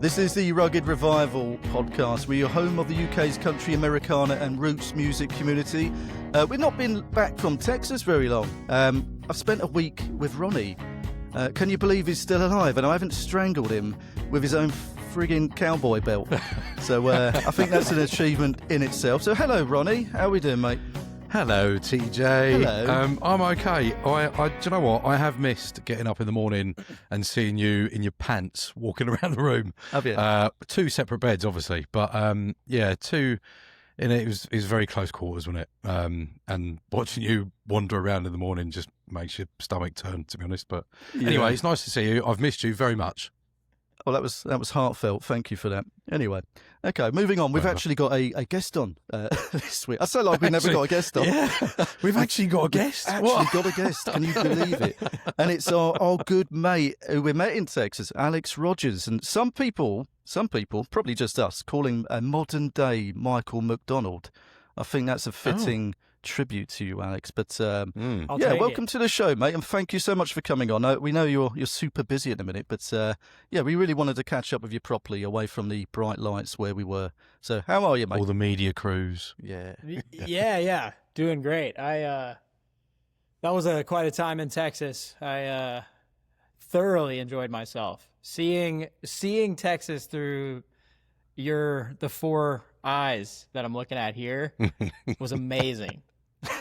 This is the Rugged Revival podcast. We're home of the UK's country, Americana and Roots music community. We've not been back from Texas very long. I've spent a week with Ronnie. Can you believe he's still alive? And I haven't strangled him with his own frigging cowboy belt. So I think that's an achievement in itself. So hello, Ronnie. How are we doing, mate? Hello, TJ. Hello. I'm okay. Do you know what? I have missed getting up in the morning and seeing you in your pants walking around the room. Have you? Two separate beds, obviously, but yeah, two. And it was very close quarters, wasn't it? And watching you wander around in the morning just makes your stomach turn, to be honest. But anyway, it's nice to see you. I've missed you very much. Well, that was heartfelt. Thank you for that. Anyway, okay, moving on. We've actually got a guest on this week. I say like we never got a guest on. Yeah, we've actually got a guest. Got a guest. Can you believe it? And it's our good mate who we met in Texas, Alex Rogers. And some people, probably just us, call him a modern day Michael McDonald. I think that's a fitting tribute to you, Alex. But welcome to the show, mate, and thank you so much for coming on. We know you're super busy at the minute, but we really wanted to catch up with you properly away from the bright lights where we were. So how are you, mate? All the media crews. Yeah, doing great. That was quite a time in Texas. I thoroughly enjoyed myself seeing Texas through the four eyes that I'm looking at here was amazing.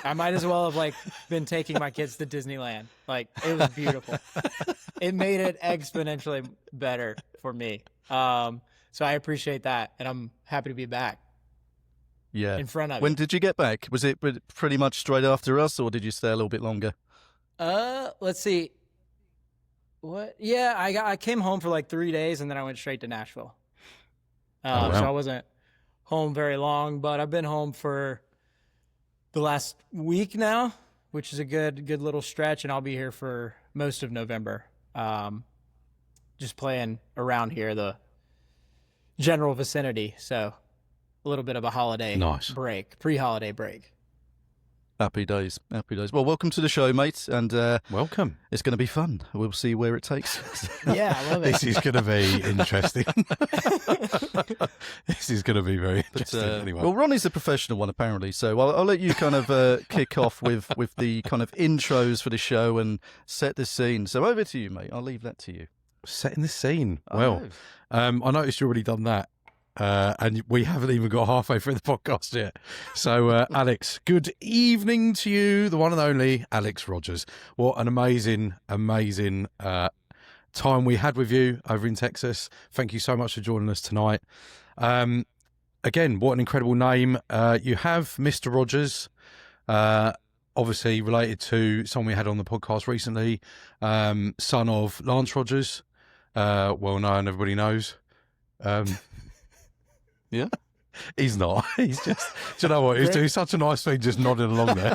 I might as well have been taking my kids to Disneyland. It was beautiful. It made it exponentially better for me. So I appreciate that, and I'm happy to be back. Yeah. In front of When did you get back? Was it pretty much straight after us, or did you stay a little bit longer? Let's see. What? Yeah, I came home for 3 days, and then I went straight to Nashville. So I wasn't home very long, but I've been home for the last week now, which is a good little stretch, and I'll be here for most of November. Just playing around here, the general vicinity. So a little bit of a holiday break, pre-holiday break. Happy days. Well, welcome to the show, mate, and welcome. It's going to be fun. We'll see where it takes us. Yeah, I love it. This is going to be interesting. This is going to be very interesting. Anyway. Well, Ronnie's a professional one, apparently, so I'll let you kind of kick off with the kind of intros for the show and set the scene. So over to you, mate. I'll leave that to you. Setting the scene. Well, I noticed you already done that. And we haven't even got halfway through the podcast yet. So, Alex, good evening to you, the one and only Alex Rogers. What an amazing time we had with you over in Texas. Thank you so much for joining us tonight. Again, what an incredible name. You have Mr. Rogers, obviously related to someone we had on the podcast recently, son of Lance Rogers, well known, everybody knows. Yeah, he's not. He's just. Do you know what? He's doing such a nice thing, just nodding along there.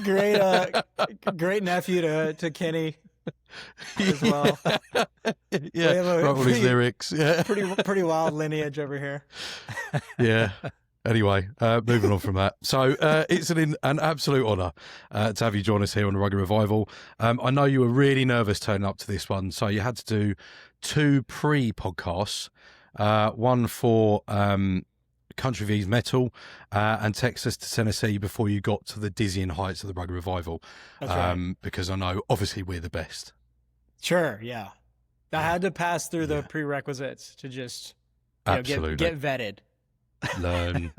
Great nephew to Kenny as well. Yeah, wrote all his lyrics. Yeah, pretty wild lineage over here. Yeah. Anyway, moving on from that. So it's an absolute honour to have you join us here on the Rugged Revival. I know you were really nervous turning up to this one, so you had to do two pre-podcasts. One for Country V's Metal and Texas to Tennessee before you got to the dizzying heights of the Rugged Revival. That's right. Because I know, obviously, we're the best. Sure, yeah. I had to pass through the prerequisites to just absolutely get vetted. Learn,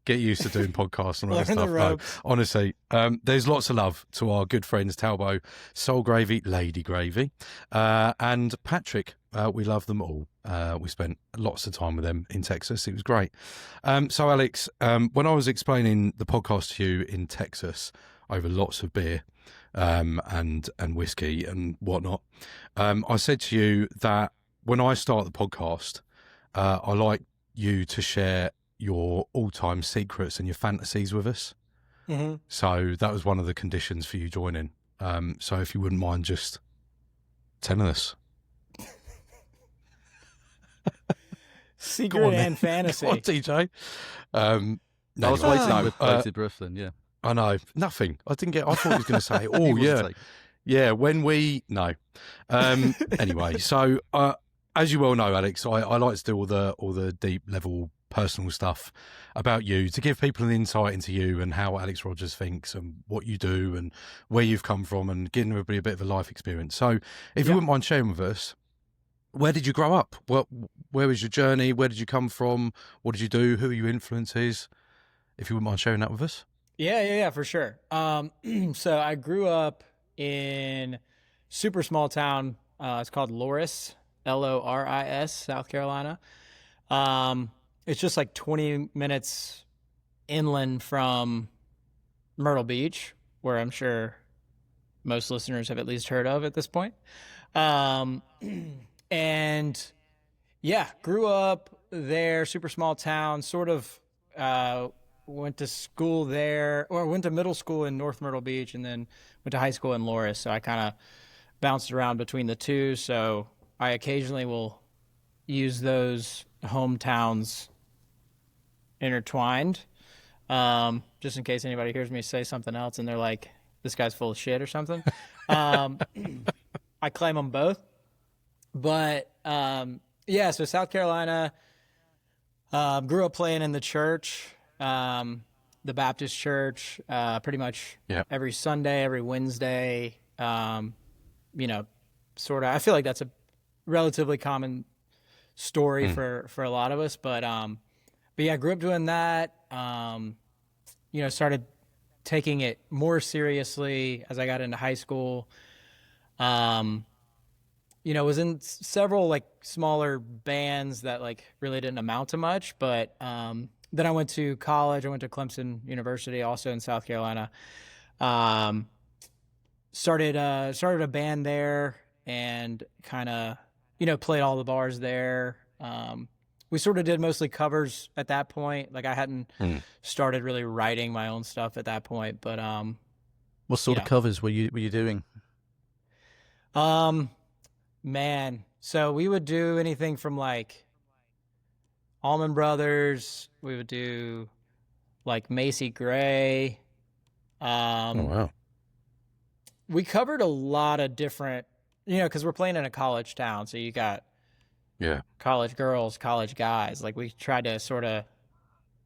get used to doing podcasts and all that Learn stuff. the ropes. No, honestly, there's lots of love to our good friends Talbot, Soul Gravy, Lady Gravy, and Patrick. We love them all. We spent lots of time with them in Texas. It was great. So, Alex, when I was explaining the podcast to you in Texas over lots of beer and whiskey and whatnot, I said to you that when I start the podcast, I like you to share your all-time secrets and your fantasies with us. Mm-hmm. So that was one of the conditions for you joining. So if you wouldn't mind just telling us. Secret and fantasy. Come on, TJ. I was waiting with bated breath then, yeah. I know. Nothing. I thought he was going to say, oh, yeah. Yeah, when we... No. Anyway, so as you well know, Alex, I like to do all the deep level personal stuff about you to give people an insight into you and how Alex Rogers thinks and what you do and where you've come from and giving everybody a bit of a life experience. So if you wouldn't mind sharing with us, where did you grow up? Where was your journey? Where did you come from? What did you do? Who are your influences? If you wouldn't mind sharing that with us. Yeah, for sure. So I grew up in super small town. It's called Loris, Loris, South Carolina. It's just like 20 minutes inland from Myrtle Beach, where I'm sure most listeners have at least heard of at this point. And yeah, grew up there, super small town, sort of, went to school there, or went to middle school in North Myrtle Beach and then went to high school in Loris. So I kind of bounced around between the two. So I occasionally will use those hometowns intertwined, just in case anybody hears me say something else and they're like, this guy's full of shit or something. I claim them both. But yeah, so South Carolina, grew up playing in the church, the Baptist church, pretty much every Sunday, every Wednesday, sort of. I feel like that's a relatively common story for a lot of us, but yeah, grew up doing that. Started taking it more seriously as I got into high school. Was in several like smaller bands that like really didn't amount to much, but then I went to college. I went to Clemson University, also in South Carolina. Started a band there and kind of, played all the bars there. We sort of did mostly covers at that point. Like I hadn't started really writing my own stuff at that point, but what sort of covers were you doing? Man, so we would do anything from like Allman Brothers. We would do like Macy Gray. Oh wow. We covered a lot of different, because we're playing in a college town, so you got college girls, college guys. Like we tried to sort of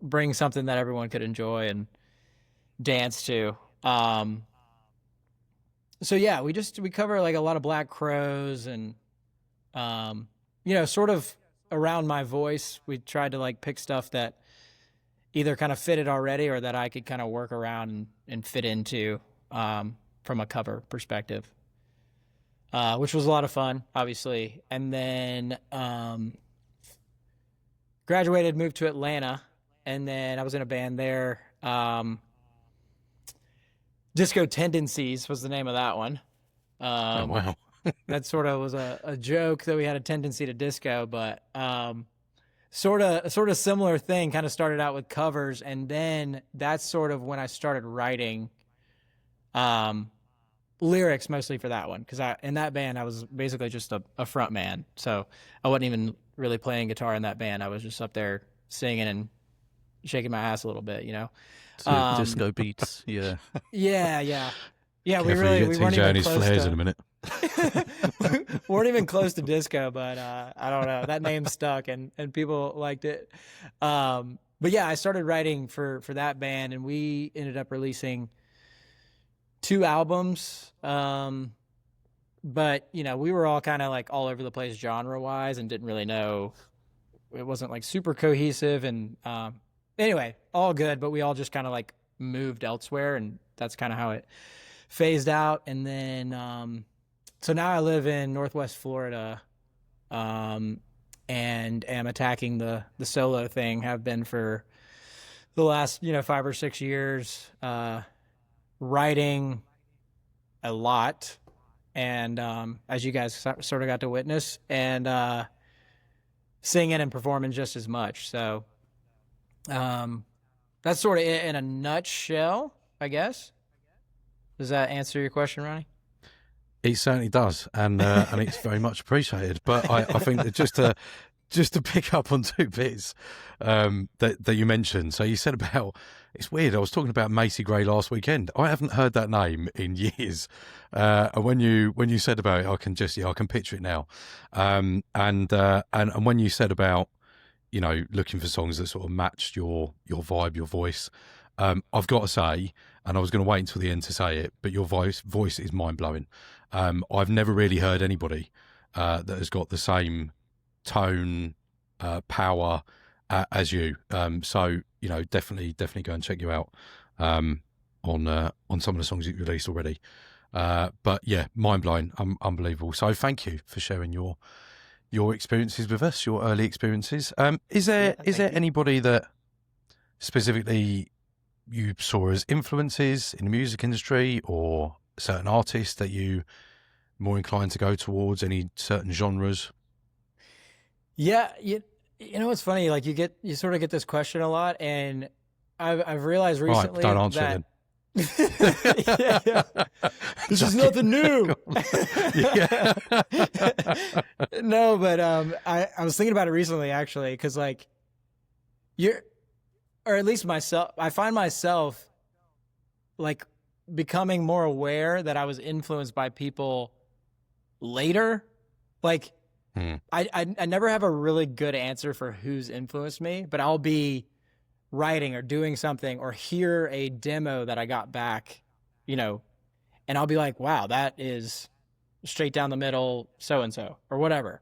bring something that everyone could enjoy and dance to. So yeah, we cover like a lot of Black Crowes and, sort of around my voice. We tried to like pick stuff that either kind of fitted already or that I could kind of work around and fit into, from a cover perspective, which was a lot of fun, obviously. And then, graduated, moved to Atlanta, and then I was in a band there. Disco Tendencies was the name of that one. Oh, wow. That sort of was a joke that we had a tendency to disco, but sort of similar thing. Kind of started out with covers, and then that's sort of when I started writing lyrics mostly for that one, because in that band I was basically just a front man, so I wasn't even really playing guitar in that band. I was just up there singing and shaking my ass a little bit, So disco beats, yeah. Yeah. We weren't even close flares to, in a minute. we weren't even close to disco, but I don't know. That name stuck, and people liked it. But yeah, I started writing for that band, and we ended up releasing 2 albums. But we were all kind of like all over the place genre wise, and didn't really know. It wasn't like super cohesive, and anyway, all good. But we all just kind of like moved elsewhere, and that's kind of how it phased out. And then so now I live in Northwest Florida, and am attacking the solo thing. Have been for the last 5 or 6 years, writing a lot, and as you guys sort of got to witness, and singing and performing just as much. So that's sort of it in a nutshell, I guess. Does that answer your question, Ronnie? It certainly does, and it's very much appreciated. But I think that just just to pick up on two bits that you mentioned. So you said about, it's weird, I was talking about Macy Gray last weekend. I haven't heard that name in years. And when you said about it, I can picture it now. And when you said about, you know, looking for songs that sort of matched your vibe, your voice, I've got to say, and I was going to wait until the end to say it, but your voice is mind blowing. I've never really heard anybody that has got the same tone, power as you. So, you know, definitely go and check you out on some of the songs you've released already. But yeah, mind blowing, unbelievable. So thank you for sharing your experiences with us, your early experiences. Is there anybody that specifically you saw as influences in the music industry, or certain artists that you more inclined to go towards, any certain genres? Yeah, you know what's funny? Like you sort of get this question a lot, and I've realized recently don't answer that it yeah. This is nothing new. Yeah. No, but I was thinking about it recently actually, because like or at least myself, I find myself like becoming more aware that I was influenced by people later. Like I never have a really good answer for who's influenced me, but I'll be writing or doing something or hear a demo that I got back, you know, and I'll be like, wow, that is straight down the middle, so-and-so or whatever.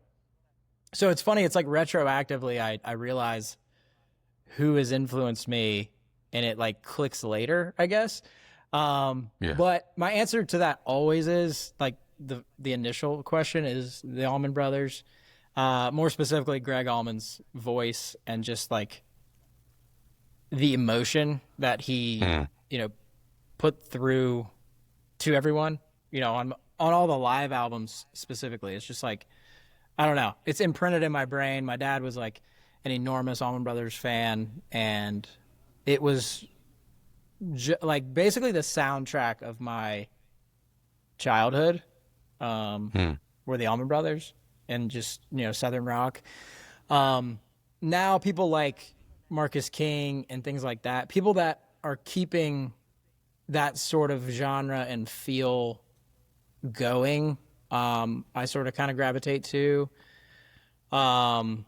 So it's funny. It's like retroactively, I realize who has influenced me, and it like clicks later, I guess. But my answer to that always is like the initial question is the Allman Brothers, more specifically Greg Allman's voice and just like the emotion that he, you know, put through to everyone, you know, on all the live albums specifically. It's just like, I don't know. It's imprinted in my brain. My dad was like an enormous Allman Brothers fan, and it was like basically the soundtrack of my childhood were the Allman Brothers and just, you know, Southern rock. Now people like Marcus King and things like that, people that are keeping that sort of genre and feel going, I sort of kind of gravitate to. And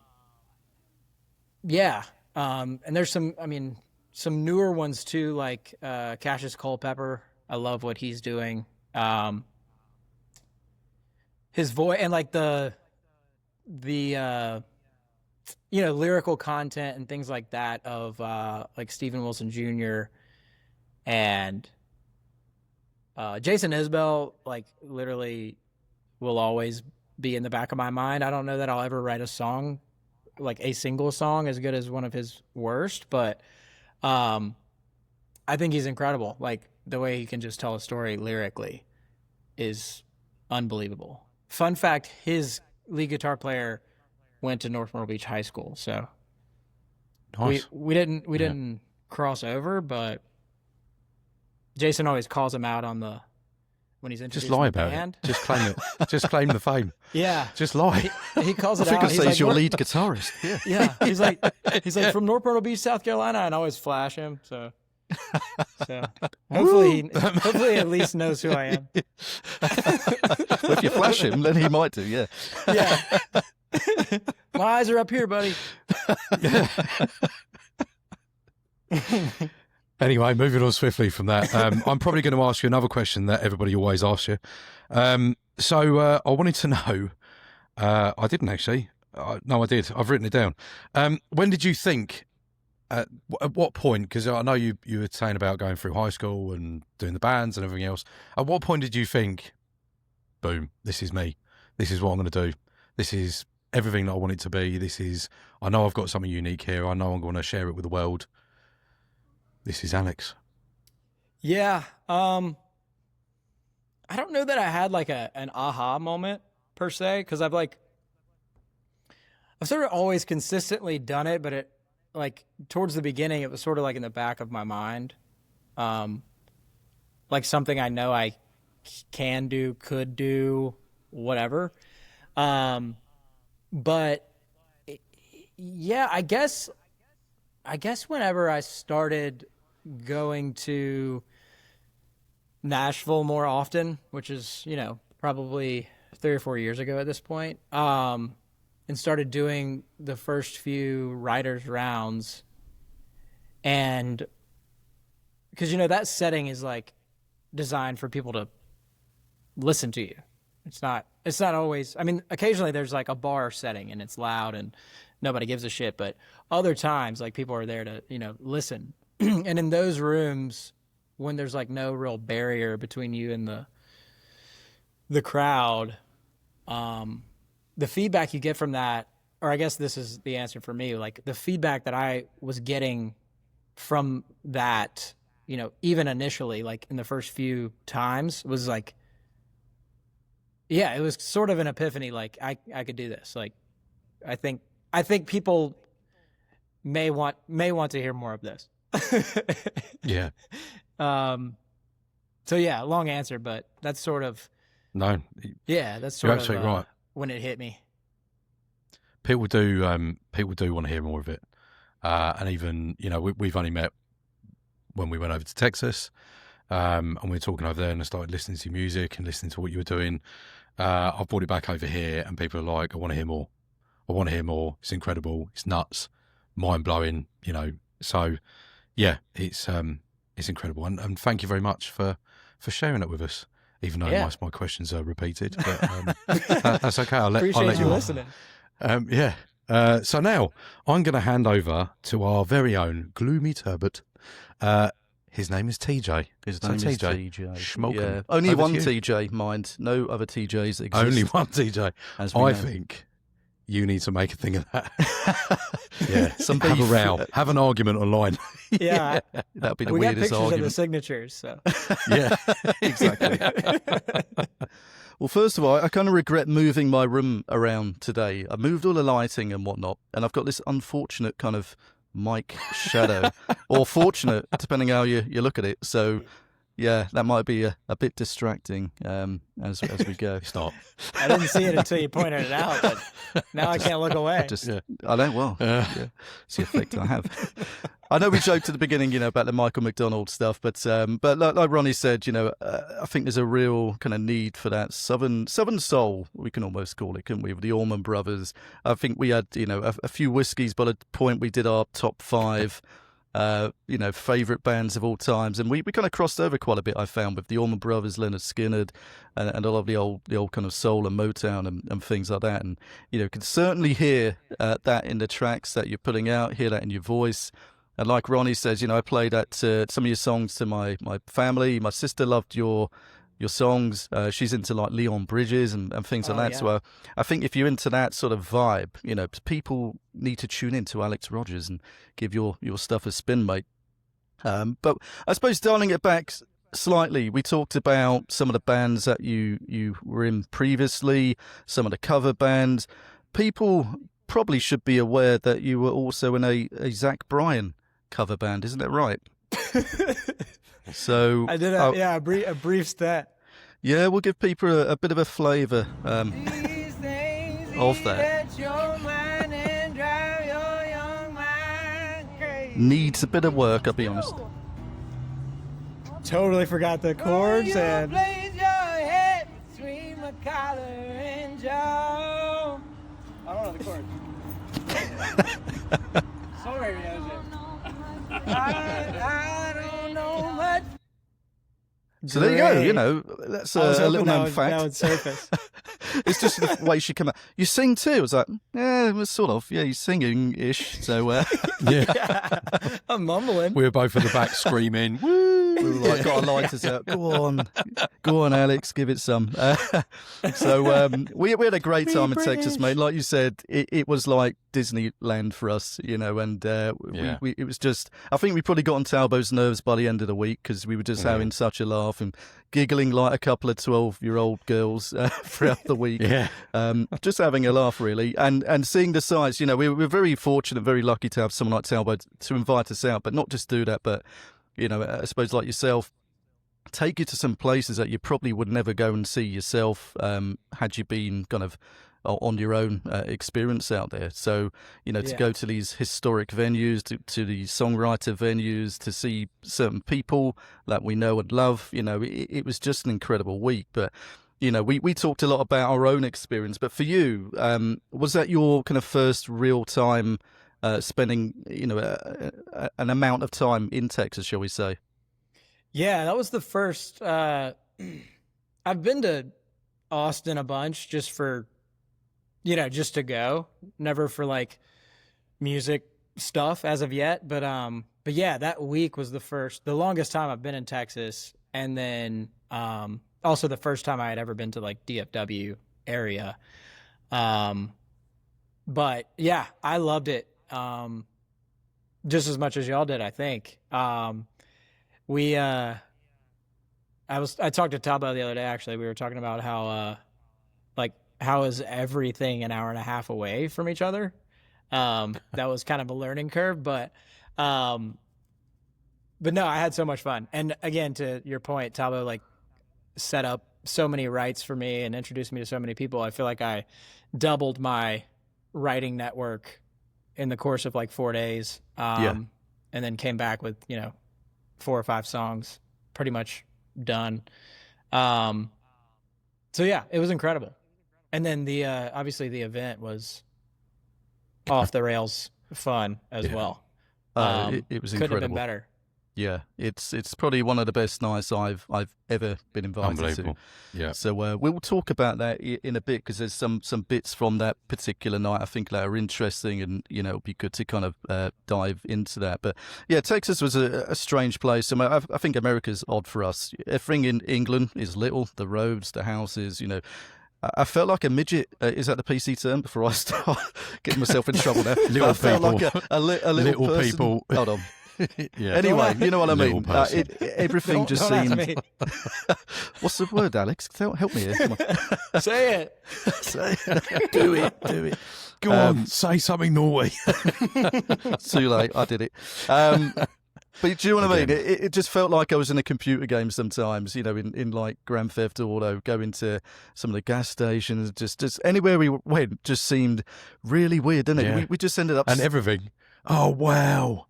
there's some newer ones too, like Cassius Culpepper. I love what he's doing. His voice and like the you know, lyrical content and things like that of like Stephen Wilson Jr. and Jason Isbell, like literally will always be in the back of my mind. I don't know that I'll ever write a song, like a single song as good as one of his worst, but I think he's incredible. Like the way he can just tell a story lyrically is unbelievable. Fun fact, his lead guitar player went to North Myrtle Beach High School, so nice. we didn't cross over, but Jason always calls him out on when he's introducing just lie the about band. it. Just claim it. Just claim the fame. Yeah, just lie. He calls it I think out. I say he's your lead guitarist. Yeah. Yeah, he's like from North Myrtle Beach, South Carolina, and I always flash him. So hopefully he at least knows who I am. Well, if you flash him, then he might do. Yeah. Yeah. My eyes are up here, buddy. Anyway, moving on swiftly from that, I'm probably going to ask you another question that everybody always asks you. So I wanted to know, I didn't actually. No, I did. I've written it down. When did you think, at what point, because I know you were saying about going through high school and doing the bands and everything else, at what point did you think, boom, this is me. This is what I'm going to do. This is everything that I want it to be. I know I've got something unique here. I know I'm going to share it with the world. This is Alex. Yeah. I don't know that I had like an aha moment per se, because I've sort of always consistently done it, but it like towards the beginning, it was sort of like in the back of my mind. Like something I know I can do, could do, whatever. But Yeah, I guess whenever I started going to Nashville more often, which is, probably 3 or 4 years ago at this point, and started doing the first few writers rounds, and because that setting is like designed for people to listen to you. It's not always, I mean, occasionally there's like a bar setting and it's loud and nobody gives a shit, but other times like people are there to, listen. And in those rooms, when there's like no real barrier between you and the crowd, the feedback you get from that, or I guess this is the answer for me, like the feedback that I was getting from that, even initially, like in the first few times, was like, yeah, it was sort of an epiphany. Like I could do this. Like, I think people may want to hear more of this. Yeah. So yeah, long answer, but that's sort of, No. yeah, that's You're sort of absolutely right. when it hit me. People do want to hear more of it. And even, we've only met when we went over to Texas, and we were talking over there, and I started listening to your music and listening to what you were doing. I've brought it back over here, and people are like, I want to hear more. I want to hear more. It's incredible. It's nuts, mind blowing, So yeah, it's incredible. And thank you very much for sharing it with us, even though most of my questions are repeated, but that's okay. I'll let Appreciate you you on. listening. Yeah. So now I'm going to hand over to our very own Gloomy Turbot. His name is TJ. His name is TJ. Schmoken. Yeah. Only Over one to you. TJ, mind. No other TJs exist. Only one TJ. As we I know. think you need to make a thing of that. Yeah. Some Have a beef. row. Have an argument online. Yeah, That'd be the we got weirdest pictures of the argument. signatures. So Yeah. Exactly. Well, first of all, I kind of regret moving my room around today. I moved all the lighting and whatnot, and I've got this unfortunate kind of mic shadow, or fortunate, depending how you look at it. So, yeah, that might be a bit distracting as we go. It's not. I didn't see it until you pointed it out, but now I can't look away. I don't. Well, yeah, it's the effect I have. I know we joked at the beginning, about the Michael McDonald stuff, but like Ronnie said, I think there's a real kind of need for that southern soul. We can almost call it, couldn't we? With the Allman Brothers, I think we had a few whiskeys by the point we did our top 5. Favourite bands of all times, and we kind of crossed over quite a bit. I found with the Allman Brothers, Leonard Skinner, and a lot of the old kind of soul and Motown and things like that. And can certainly hear that in the tracks that you're putting out, hear that in your voice. And like Ronnie says, I played some of your songs to my family. My sister loved your songs. She's into like Leon Bridges and things like that. Yeah. So I think if you're into that sort of vibe, people need to tune in to Alex Rogers and give your stuff a spin, mate. But I suppose dialing it back slightly, we talked about some of the bands that you were in previously, some of the cover bands. People probably should be aware that you were also in a Zach Bryan cover band, isn't that right? So I did a brief stat. Yeah, we'll give people a bit of a flavour of that. Needs a bit of work, I'll be honest. Totally forgot the chords and I don't know the chords. Songwriting knows it. I don't know much. So there you go, that's a little known fact. That would surface. It's just the way she came out. You sing too? I was like, yeah, it was sort of. Yeah, you're singing-ish. So, Yeah. I'm mumbling. We were both at the back screaming, woo! we were like, got our lighters out. Go on, Alex, give it some. We had a great time in Texas, mate. Like you said, it was like Disneyland for us, and it was just. I think we probably got on Talbot's nerves by the end of the week because we were just having such a laugh and giggling like a couple of 12-year-old girls throughout the week. Yeah. Just having a laugh, really, and seeing the sights. We're very fortunate, very lucky to have someone like Talbot to invite us out, but not just do that, but I suppose like yourself, take you to some places that you probably would never go and see yourself had you been kind of on your own experience out there. So, to Yeah. go to these historic venues, to the songwriter venues, to see certain people that we know and love, it was just an incredible week. But, we talked a lot about our own experience. But for you, was that your kind of first real time spending, an amount of time in Texas, shall we say? Yeah, that was the first. I've been to Austin a bunch just for, just to go, never for like music stuff as of yet. But yeah, that week was the longest time I've been in Texas. And then, also the first time I had ever been to like DFW area. But yeah, I loved it. Just as much as y'all did, I think. I talked to Tabo the other day, actually. We were talking about how is everything an hour and a half away from each other? That was kind of a learning curve, but no, I had so much fun. And again, to your point, Tabo like set up so many rights for me and introduced me to so many people. I feel like I doubled my writing network in the course of like 4 days. And then came back with, 4 or 5 songs pretty much done. So yeah, it was incredible. And then the obviously the event was off the rails fun as well. It was couldn't incredible. have been better. Yeah, it's probably one of the best nights I've ever been invited Unbelievable. to. Yeah. So we'll talk about that in a bit, because there's some bits from that particular night I think that are interesting, and it'll be good to kind of dive into that. But yeah, Texas was a strange place. I think America's odd for us. Everything in England is little: the roads, the houses. I felt like a midget. Is that the PC term? Before I start getting myself in trouble there. Little I felt people. like a little Little person. people. Hold on. Yeah. Anyway, you know what I Little mean. person. Everything just Don't ask seemed. me. What's the word, Alex? Help me here. Come on. Say it. Do it. Go on, say something naughty. Too late. I did it. But do you know what I mean? It just felt like I was in a computer game sometimes, in like Grand Theft Auto, going to some of the gas stations, just anywhere we went just seemed really weird, didn't it? Yeah. We just ended up... And everything. Oh, wow.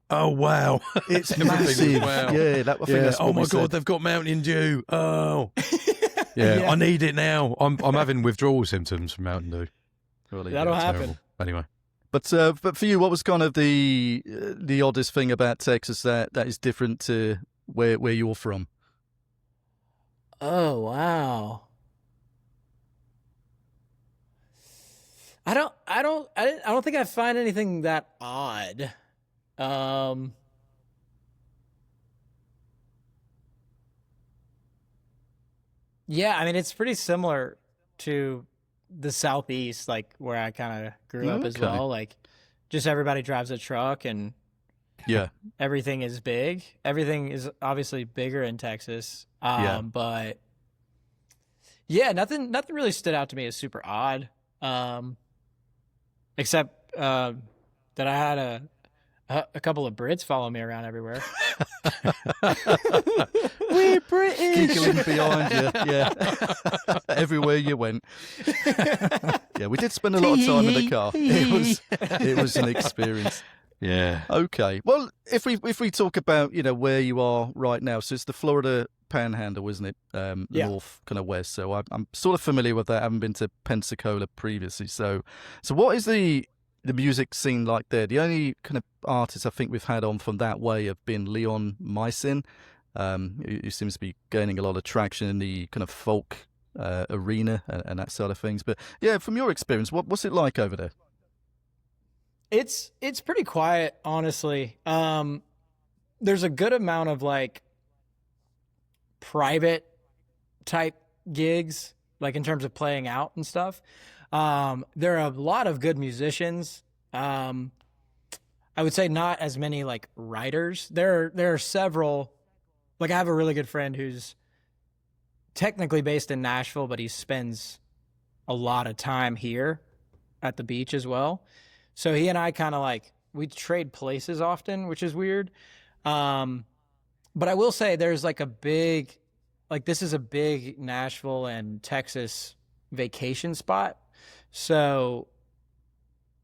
It's Everything was massive. wow. Yeah, I think that's what oh, my we God, said. they've got Mountain Dew. Oh. Yeah, I need it now. I'm having withdrawal symptoms from Mountain Dew. Really, That'll yeah. happen. Terrible. Anyway. But for you, what was kind of the oddest thing about Texas that is different to where you're from? Oh, wow. I don't think I find anything that odd. Yeah, I mean, it's pretty similar to the Southeast, like where I kind of grew up as Okay. well. Like, just everybody drives a truck and Yeah. everything is big. Everything is obviously bigger in Texas. Yeah. But yeah, nothing really stood out to me as super odd. Except that I had a couple of Brits follow me around everywhere. We're British. Giggling behind you. Yeah. Everywhere you went. Yeah, we did spend a lot of time in the car. It was an experience. Yeah. Okay. Well, if we talk about, where you are right now, so it's the Florida Panhandle, isn't it? Yeah. North, kind of west. So I'm sort of familiar with that. I haven't been to Pensacola previously. So what is the music scene like there? The only kind of artists I think we've had on from that way have been Leon Mysin, who seems to be gaining a lot of traction in the kind of folk arena and that side of things. But yeah, from your experience, what's it like over there? It's pretty quiet, honestly. There's a good amount of like private type gigs, like in terms of playing out and stuff. There are a lot of good musicians. I would say not as many like writers. There are several. Like I have a really good friend who's technically based in Nashville, but he spends a lot of time here at the beach as well. So he and I kind of like, we trade places often, which is weird. But I will say there's like this is a big Nashville and Texas vacation spot. So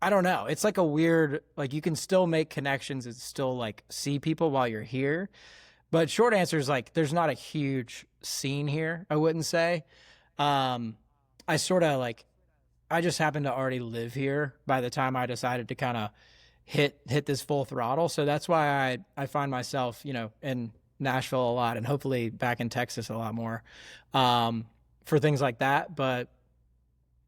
I don't know. It's like a weird, like you can still make connections and still like see people while you're here. But short answer is like there's not a huge scene here, I wouldn't say. I sort of like I just happened to already live here by the time I decided to kind of hit this full throttle. So that's why I find myself, in Nashville a lot and hopefully back in Texas a lot more for things like that. But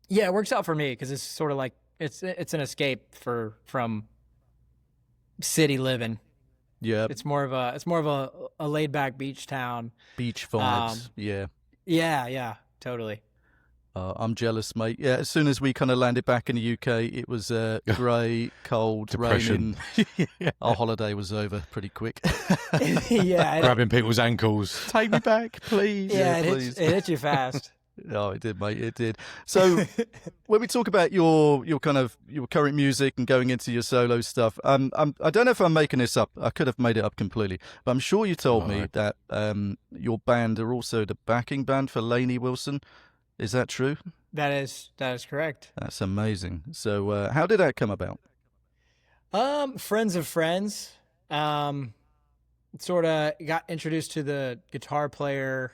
yeah, it works out for me because it's sort of like it's an escape from city living. Yeah, It's more of a laid back beach town. beach vibes. Yeah. Yeah, totally. I'm jealous, mate. Yeah, as soon as we kind of landed back in the UK, it was grey, cold, Depression. raining. Our holiday was over pretty quick. Yeah, Grabbing people's ankles. Take me back, please. yeah, please. it hit you fast. Oh, it did, mate. It did. So, when we talk about your current music and going into your solo stuff, I don't know if I'm making this up. I could have made it up completely, but I'm sure you told me that your band are also the backing band for Lainey Wilson. Is that true? That is correct. That's amazing. So, how did that come about? Friends of friends. Sort of got introduced to the guitar player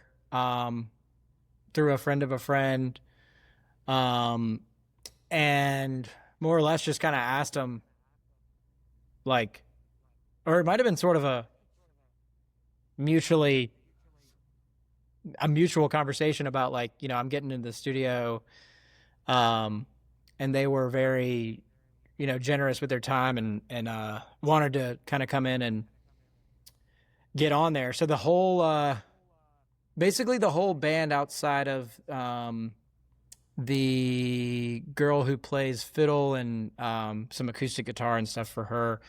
through a friend of a friend, and more or less just kind of asked him, like, or it might have been sort of a mutual conversation about like, I'm getting into the studio, and they were very, generous with their time and wanted to kind of come in and get on there. So the whole, basically the whole band outside of the girl who plays fiddle and some acoustic guitar and stuff for her,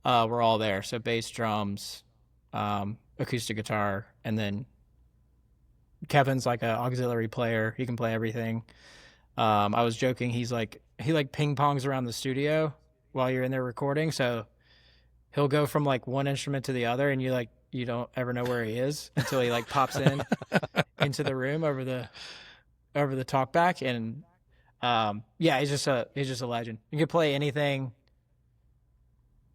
were all there. So bass, drums, acoustic guitar, and then Kevin's like an auxiliary player. He can play everything. I was joking. He ping pongs around the studio while you're in there recording. So he'll go from like one instrument to the other, and you don't ever know where he is until he like pops into the room over the talk back. And yeah, he's just a legend. You could play anything,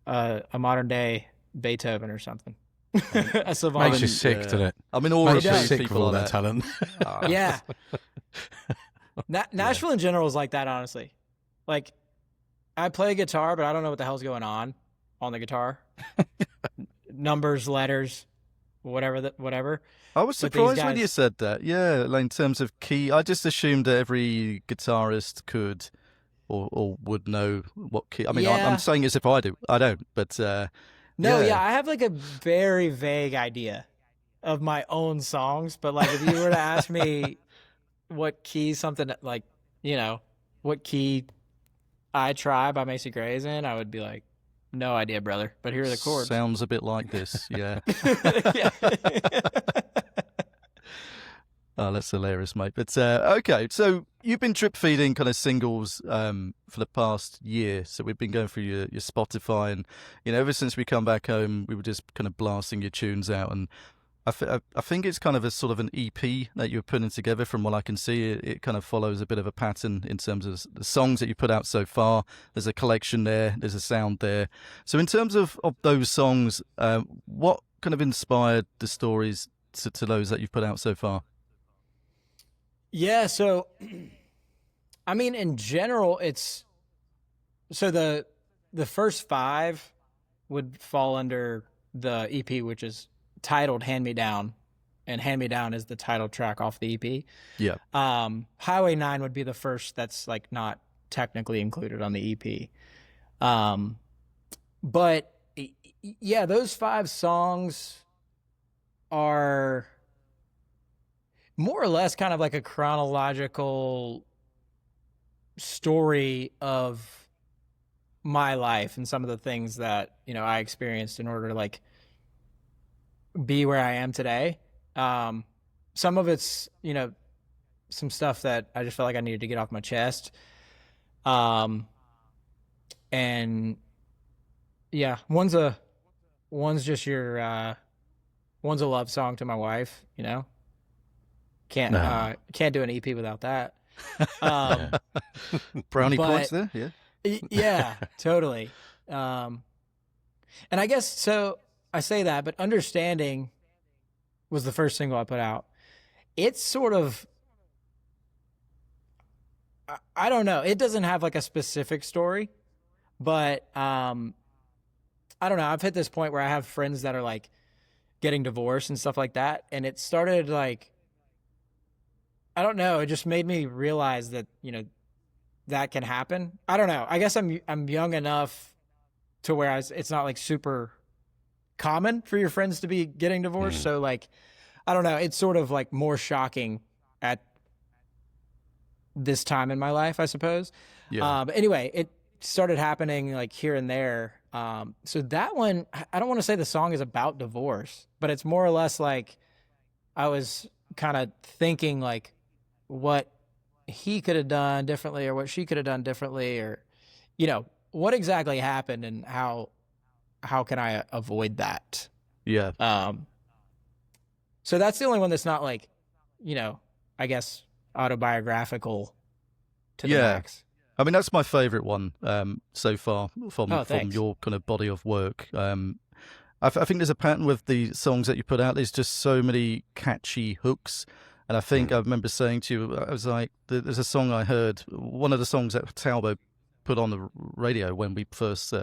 a modern day Beethoven or something. A savant. Makes you sick, doesn't it? I'm in awe Makes of you these sick with people all like that talent. Yeah. Nashville in general is like that, honestly. Like, I play guitar, but I don't know what the hell's going on the guitar. Numbers, letters, whatever. I was But these surprised when guys- you said that. Yeah, like in terms of key, I just assumed that every guitarist could or would know what key. I mean, Yeah. I'm saying as if I do. I don't, but No, yeah. yeah, I have like a very vague idea of my own songs, but like if you were to ask me what key something like, what key I Try by Macy Gray is in, I would be like, no idea, brother, but here are the chords. Sounds a bit like this. Yeah. Yeah. Oh, that's hilarious, mate. But okay, so you've been drip feeding kind of singles for the past year. So we've been going through your Spotify, and ever since we come back home, we were just kind of blasting your tunes out. And I think it's kind of a sort of an EP that you're putting together. From what I can see, it kind of follows a bit of a pattern in terms of the songs that you put out so far. There's a collection there. There's a sound there. So in terms of those songs, what kind of inspired the stories to those that you've put out so far? Yeah, so I mean, in general, it's so the first 5 would fall under the EP, which is titled Hand Me Down, and Hand Me Down is the title track off the EP. Yeah. Highway 9 would be the first that's like not technically included on the EP. But yeah, those 5 songs are more or less kind of like a chronological story of my life and some of the things that, I experienced in order to like be where I am today. Some of it's, some stuff that I just felt like I needed to get off my chest. And yeah, one's just your, one's a love song to my wife, Can't do an EP without that. Um, Brownie points but there, yeah. yeah, totally. And I guess so. I say that, but Understanding was the first single I put out. It's sort of, I don't know. It doesn't have like a specific story, but I don't know. I've hit this point where I have friends that are like getting divorced and stuff like that, and it started like, I don't know. It just made me realize that that can happen. I don't know. I guess I'm young enough to where it's not like super common for your friends to be getting divorced. So like, I don't know. It's sort of like more shocking at this time in my life, I suppose. Yeah. But anyway, it started happening like here and there. So that one, I don't want to say the song is about divorce, but it's more or less like I was kind of thinking like what he could have done differently or what she could have done differently, or what exactly happened and how can I avoid that. Yeah. So that's the only one that's not like I guess autobiographical to the max. I mean, that's my favourite one so far from Thanks. your kind of body of work. I think there's a pattern with the songs that you put out. There's just so many catchy hooks. And I think I remember saying to you, I was like, there's a song I heard, one of the songs that Talbot put on the radio when he first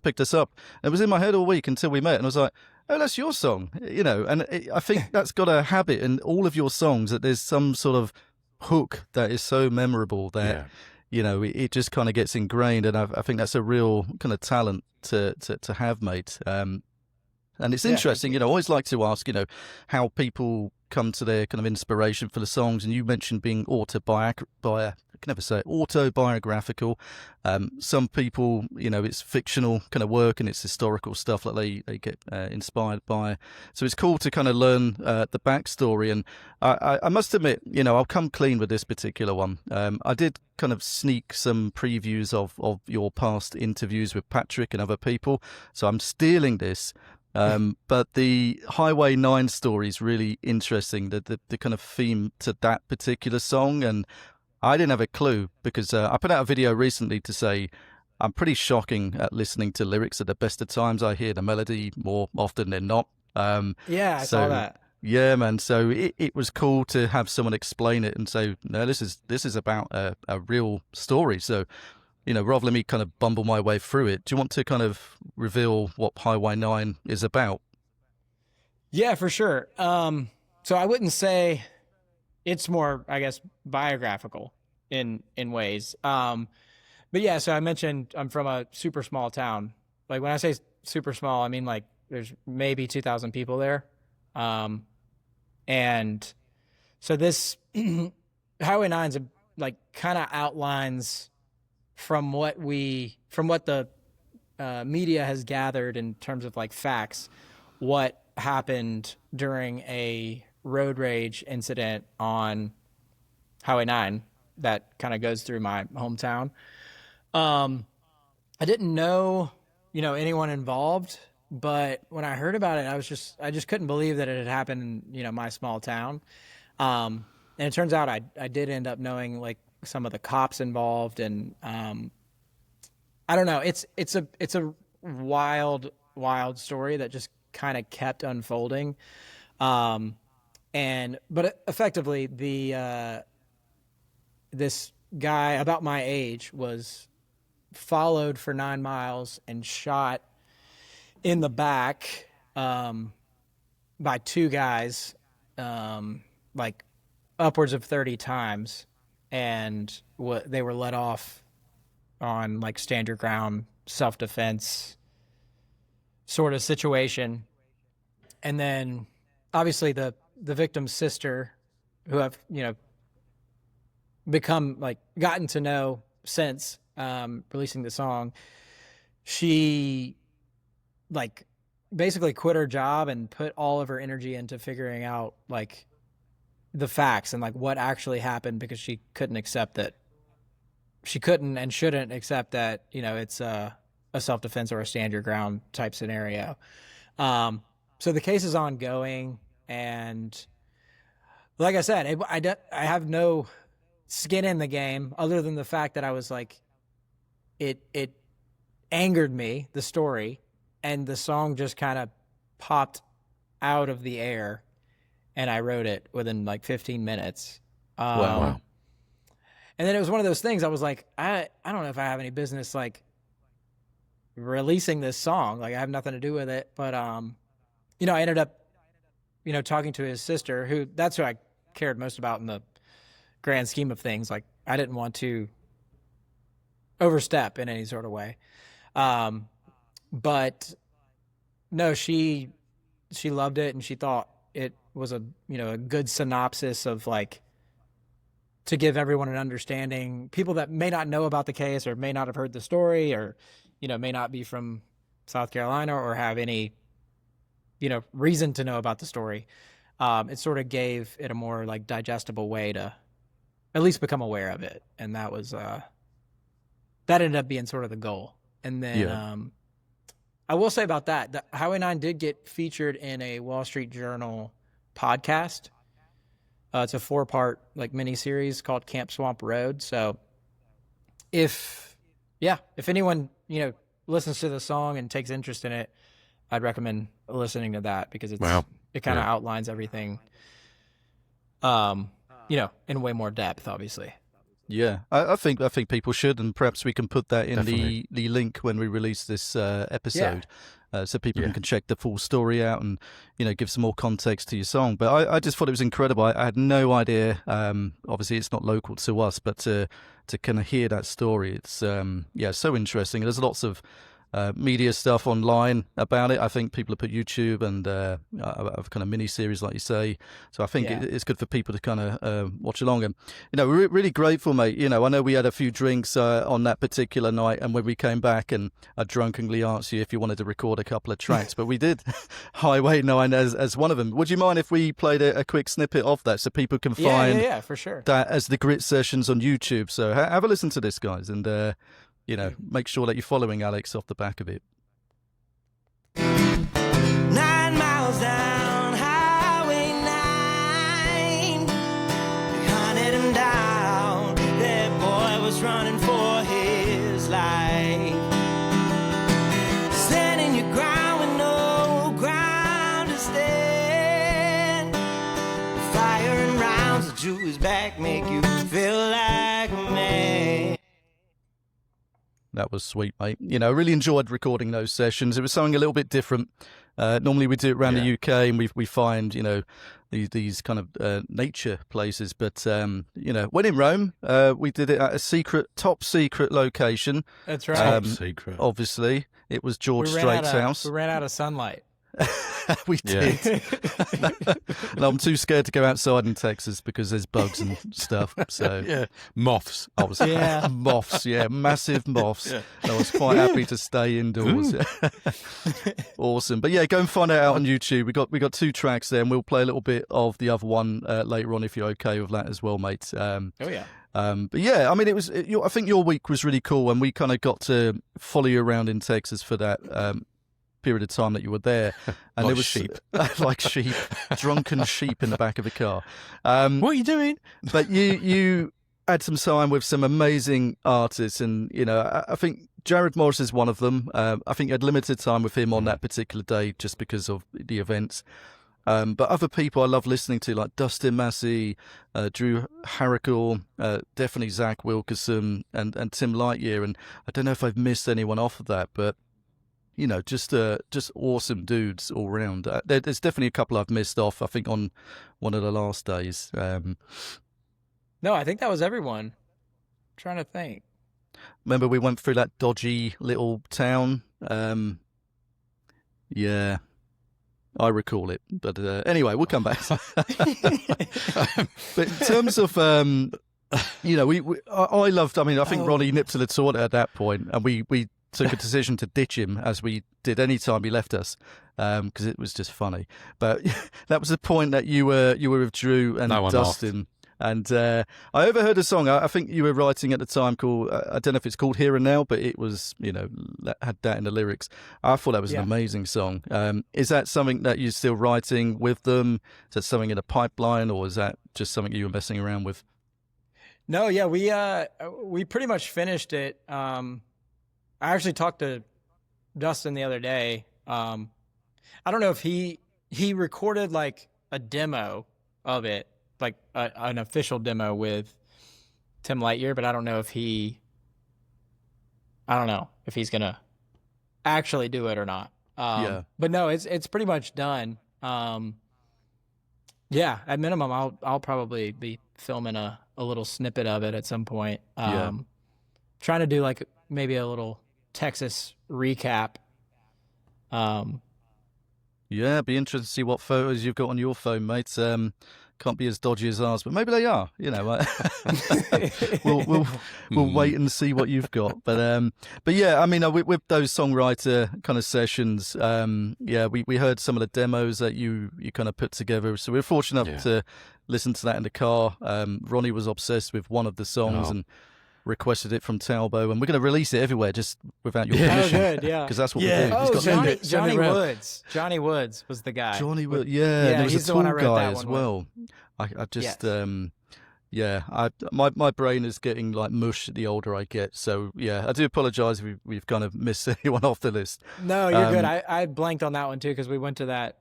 picked us up. And it was in my head all week until we met. And I was like, oh, that's your song, And I think that's got a habit in all of your songs that there's some sort of hook that is so memorable that, it just kind of gets ingrained. And I think that's a real kind of talent to have, mate. And it's interesting, I always like to ask, how people come to their kind of inspiration for the songs. And you mentioned being autobiographical. Some people, it's fictional kind of work and it's historical stuff that they get inspired by. So it's cool to kind of learn the backstory. And I must admit, I'll come clean with this particular one. I did kind of sneak some previews of your past interviews with Patrick and other people. So I'm stealing this. But the Highway 9 story is really interesting, the kind of theme to that particular song. And I didn't have a clue because I put out a video recently to say I'm pretty shocking at listening to lyrics at the best of times. I hear the melody more often than not. I saw that. Yeah, man. So it was cool to have someone explain it and say, no, this is about a real story. So, rather than me kind of bumble my way through it, do you want to kind of reveal what Highway 9 is about? Yeah, for sure. So I wouldn't say it's more, I guess, biographical in ways. But yeah, so I mentioned I'm from a super small town. Like when I say super small, I mean like there's maybe 2,000 people there. And so this Highway 9's like kind of outlines from what the media has gathered in terms of like facts, what happened during a road rage incident on Highway 9 that kind of goes through my hometown. I didn't know, anyone involved, but when I heard about it, I just couldn't believe that it had happened in, my small town. And it turns out I did end up knowing like some of the cops involved, and I don't know. It's a wild story that just kind of kept unfolding. But effectively this guy about my age was followed for 9 miles and shot in the back by two guys, like upwards of 30 times. And they were let off on like stand your ground, self-defense sort of situation. And then obviously the victim's sister, who I've, become like gotten to know since releasing the song, she like basically quit her job and put all of her energy into figuring out like the facts and like what actually happened, because she couldn't accept that. She couldn't and shouldn't accept that, it's a self-defense or a stand your ground type scenario. So the case is ongoing, and like I said, I have no skin in the game, other than the fact that I was like, it angered me, the story, and the song just kind of popped out of the air, and I wrote it within like 15 minutes. Wow. And then it was one of those things I was like, I don't know if I have any business like releasing this song. Like I have nothing to do with it. But, you know, I ended up, you know, talking to his sister, that's who I cared most about in the grand scheme of things. Like I didn't want to overstep in any sort of way. But no, she loved it, and she thought it was a good synopsis of like, to give everyone an understanding, people that may not know about the case or may not have heard the story, or, you know, may not be from South Carolina or have any, you know, reason to know about the story. It sort of gave it a more like digestible way to at least become aware of it. And that was, that ended up being sort of the goal. And then, I will say about that Highway 9 did get featured in a Wall Street Journal podcast. It's a 4-part like mini series called Camp Swamp Road. So if anyone, you know, listens to the song and takes interest in it, I'd recommend listening to that, because it kind of outlines everything, you know, in way more depth, obviously. Yeah, I think people should, and perhaps we can put that in Definitely. the link when we release this episode, so people can check the full story out and, you know, give some more context to your song. But I just thought it was incredible. I had no idea. Obviously, it's not local to us, but to kind of hear that story, it's so interesting. There's lots of media stuff online about it. I think people have put YouTube and of kind of mini series, like you say. So I think it's good for people to kind of watch along. And, you know, we're really grateful, mate. You know, I know we had a few drinks on that particular night, and when we came back, and I drunkenly asked you if you wanted to record a couple of tracks, but we did Highway 9 as one of them. Would you mind if we played a quick snippet of that so people can find for sure. that as the Grit Sessions on YouTube? So have a listen to this, guys, and you know, make sure that you're following Alex off the back of it. 9 miles down Highway 9, they hunted him down. That boy was running for his life. Standing your ground with no ground to stand. Fire and rounds that drew his back make you feel like a man. That was sweet, mate. You know, I really enjoyed recording those sessions. It was something a little bit different. Normally we do it around the UK, and we find, you know, these kind of nature places. But, you know, when in Rome, we did it at a top secret location. That's right. Top secret. Obviously, it was George Strait's house. We ran out of sunlight. We did. No, I'm too scared to go outside in Texas because there's bugs and stuff. So Moths. I was moths, massive moths. Yeah. I was quite happy to stay indoors. Awesome. But yeah, go and find it out on YouTube. We got 2 tracks there, and we'll play a little bit of the other one later on if you're okay with that as well, mate. Oh yeah. But yeah, I mean, I think your week was really cool, and we kind of got to follow you around in Texas for that period of time that you were there, and there was sheep. like sheep, drunken sheep in the back of the car. What are you doing? But you had some time with some amazing artists, and you know, I think Jared Morris is one of them. I think you had limited time with him on that particular day just because of the events. But other people I love listening to, like Dustin Massey, Drew Harrickle, definitely Zach Wilkerson, and Tim Lightyear. And I don't know if I've missed anyone off of that, but you know, just awesome dudes all round. There's definitely a couple I've missed off, I think, on one of the last days. No, I think that was everyone. I'm trying to think. Remember we went through that dodgy little town? Yeah, I recall it. But anyway, we'll come back. But in terms of, you know, I loved, I mean, I think Ronnie nipped to the torta at that point, and we took a decision to ditch him, as we did any time he left us, because it was just funny. But that was the point that you were with Drew and Dustin. And I overheard a song I think you were writing at the time called, I don't know if it's called Here and Now, but it was, you know, had that in the lyrics. I thought that was an amazing song. Is that something that you're still writing with them? Is that something in a pipeline, or is that just something you were messing around with? No, yeah, we pretty much finished it. I actually talked to Dustin the other day. I don't know if he recorded like a demo of it, like an official demo with Tim Lightyear, but I don't know if he's gonna actually do it or not. Yeah. But no, it's pretty much done. Yeah, at minimum, I'll probably be filming a little snippet of it at some point. Yeah. Trying to do like maybe a little Texas recap. Yeah, be interested to see what photos you've got on your phone, mate. Can't be as dodgy as ours, but maybe they are. You know, we'll wait and see what you've got. But yeah, I mean, with those songwriter kind of sessions, yeah, we heard some of the demos that you kind of put together. So we were fortunate enough to listen to that in the car. Ronnie was obsessed with one of the songs and requested it from Talbot, and we're going to release it everywhere just without your permission. Oh, good, yeah. Because that's what Yeah. we do. Oh, He's got Johnny Woods. Johnny Woods was the guy. Johnny Wood, yeah, there was he's a the one I tall wrote guy that as one with. well. I just, Yes. my brain is getting like mush the older I get. So yeah, I do apologise if we've kind of missed anyone off the list. No, you're good. I blanked on that one too because we went to that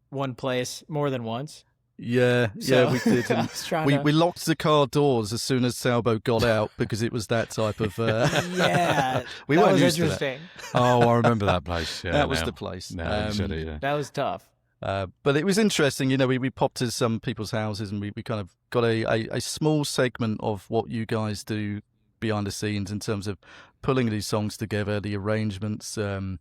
one place more than once. Yeah, So, we did. I And was trying we to- locked the car doors as soon as Talbot got out because it was that type of. Yeah, we that weren't was used to that. interesting. Oh, I remember that place. Yeah, That was now. the place. Now you said it, yeah. That was tough. But it was interesting, you know, we popped to some people's houses and we kind of got a small segment of what you guys do behind the scenes in terms of pulling these songs together, the arrangements. You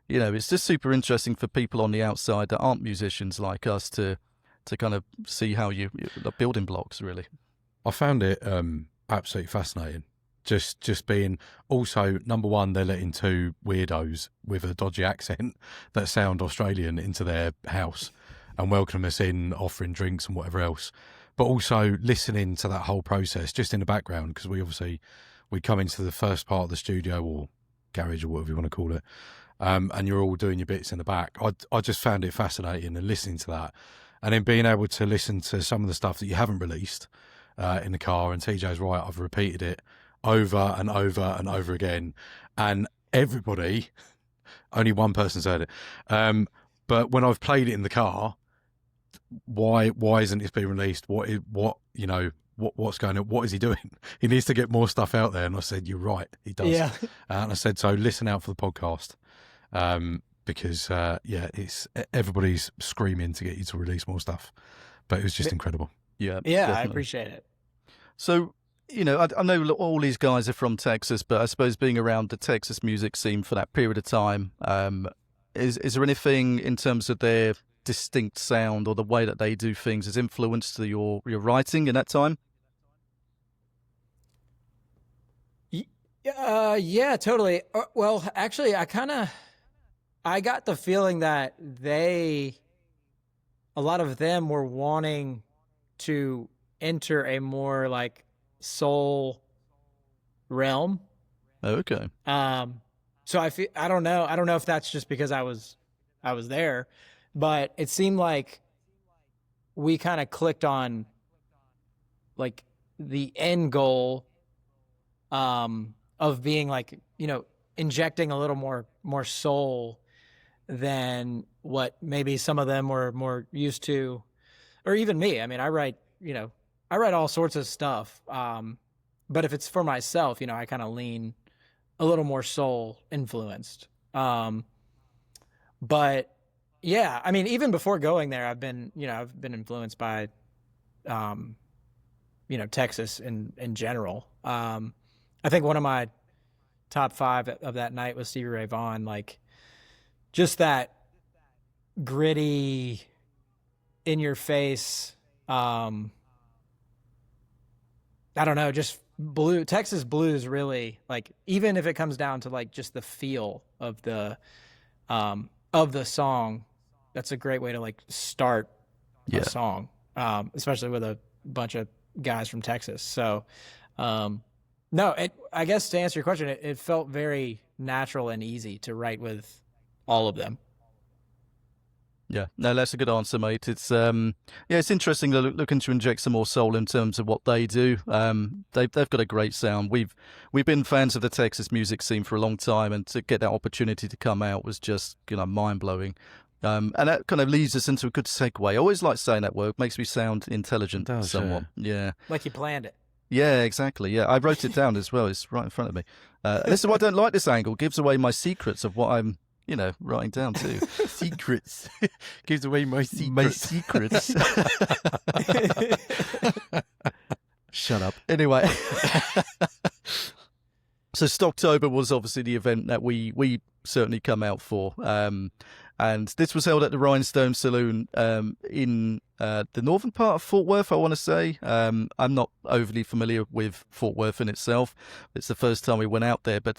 know, it's just super interesting for people on the outside that aren't musicians like us to kind of see how the building blocks, really. I found it absolutely fascinating. Just being also, number one, they're letting two weirdos with a dodgy accent that sound Australian into their house and welcoming us in, offering drinks and whatever else. But also listening to that whole process just in the background, because we come into the first part of the studio or garage or whatever you want to call it, and you're all doing your bits in the back. I just found it fascinating, and listening to that, and then being able to listen to some of the stuff that you haven't released in the car. And TJ's right, I've repeated it over and over and over again, and everybody, only one person's heard it, but when I've played it in the car, why isn't this being released? What's going on? What is he doing? He needs to get more stuff out there. And I said, you're right, he does. Yeah. And I said, so listen out for the podcast, because it's everybody's screaming to get you to release more stuff, but it was just incredible. Yeah, Yeah, I definitely. appreciate it. So, you know, I know all these guys are from Texas, but I suppose being around the Texas music scene for that period of time, is there anything in terms of their distinct sound or the way that they do things has influenced your writing in that time? Yeah, totally. Well, actually, I got the feeling that a lot of them were wanting to enter a more like soul realm. Oh, okay. So I don't know if that's just because I was there, but it seemed like we kind of clicked on like the end goal of being like, you know, injecting a little more soul than what maybe some of them were more used to, or even me. I mean, I write all sorts of stuff. But if it's for myself, you know, I kind of lean a little more soul influenced. But yeah, I mean, even before going there, I've been influenced by, Texas in general. I think one of my top 5 of that night was Stevie Ray Vaughan, like just that gritty, in your face, I don't know, just Texas blues really, like, even if it comes down to like just the feel of the song, that's a great way to like start a song, especially with a bunch of guys from Texas. So, no, I guess to answer your question, it felt very natural and easy to write with all of them. Yeah, no, that's a good answer, mate. It's it's interesting. They're looking to inject some more soul in terms of what they do. They've got a great sound. We've been fans of the Texas music scene for a long time, and to get that opportunity to come out was just mind blowing. And that kind of leads us into a good segue. I always like saying that word; makes me sound intelligent It does, somewhat. Yeah. Like you planned it. Yeah, exactly. Yeah, I wrote it down as well. It's right in front of me. This is why I don't like this angle. Gives away my secrets of what I'm, writing down too. Secrets. Gives away my secrets. My secrets. Shut up. Anyway. So Stocktober was obviously the event that we certainly come out for. And this was held at the Rhinestone Saloon in the northern part of Fort Worth, I want to say. I'm not overly familiar with Fort Worth in itself. It's the first time we went out there. But,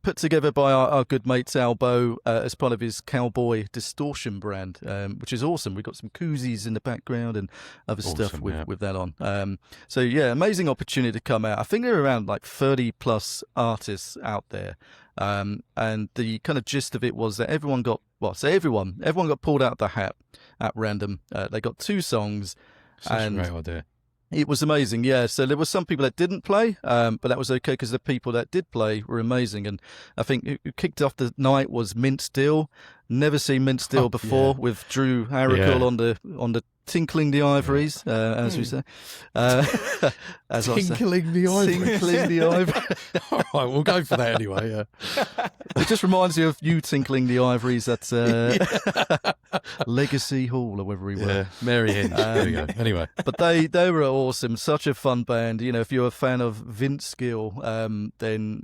put together by our good mate Albo as part of his Cowboy Distortion brand, which is awesome. We've got some koozies in the background and other stuff with that on. Amazing opportunity to come out. I think there are around like 30-plus artists out there. And the kind of gist of it was that everyone got pulled out of the hat at random. They got 2 songs. Such a great idea. It was amazing, yeah. So there were some people that didn't play, but that was okay because the people that did play were amazing. And I think who kicked off the night was Mint Steel. Never seen Mint Steel before with Drew Harricle on the Tinkling the Ivories, as we say. As Tinkling the Ivories. Tinkling the Ivories. All right, we'll go for that anyway. Yeah. It just reminds me of you tinkling the ivories at Legacy Hall or wherever we were. Yeah, Mary Hinge. There we go. Anyway. But they were awesome. Such a fun band. If you're a fan of Vince Gill, then,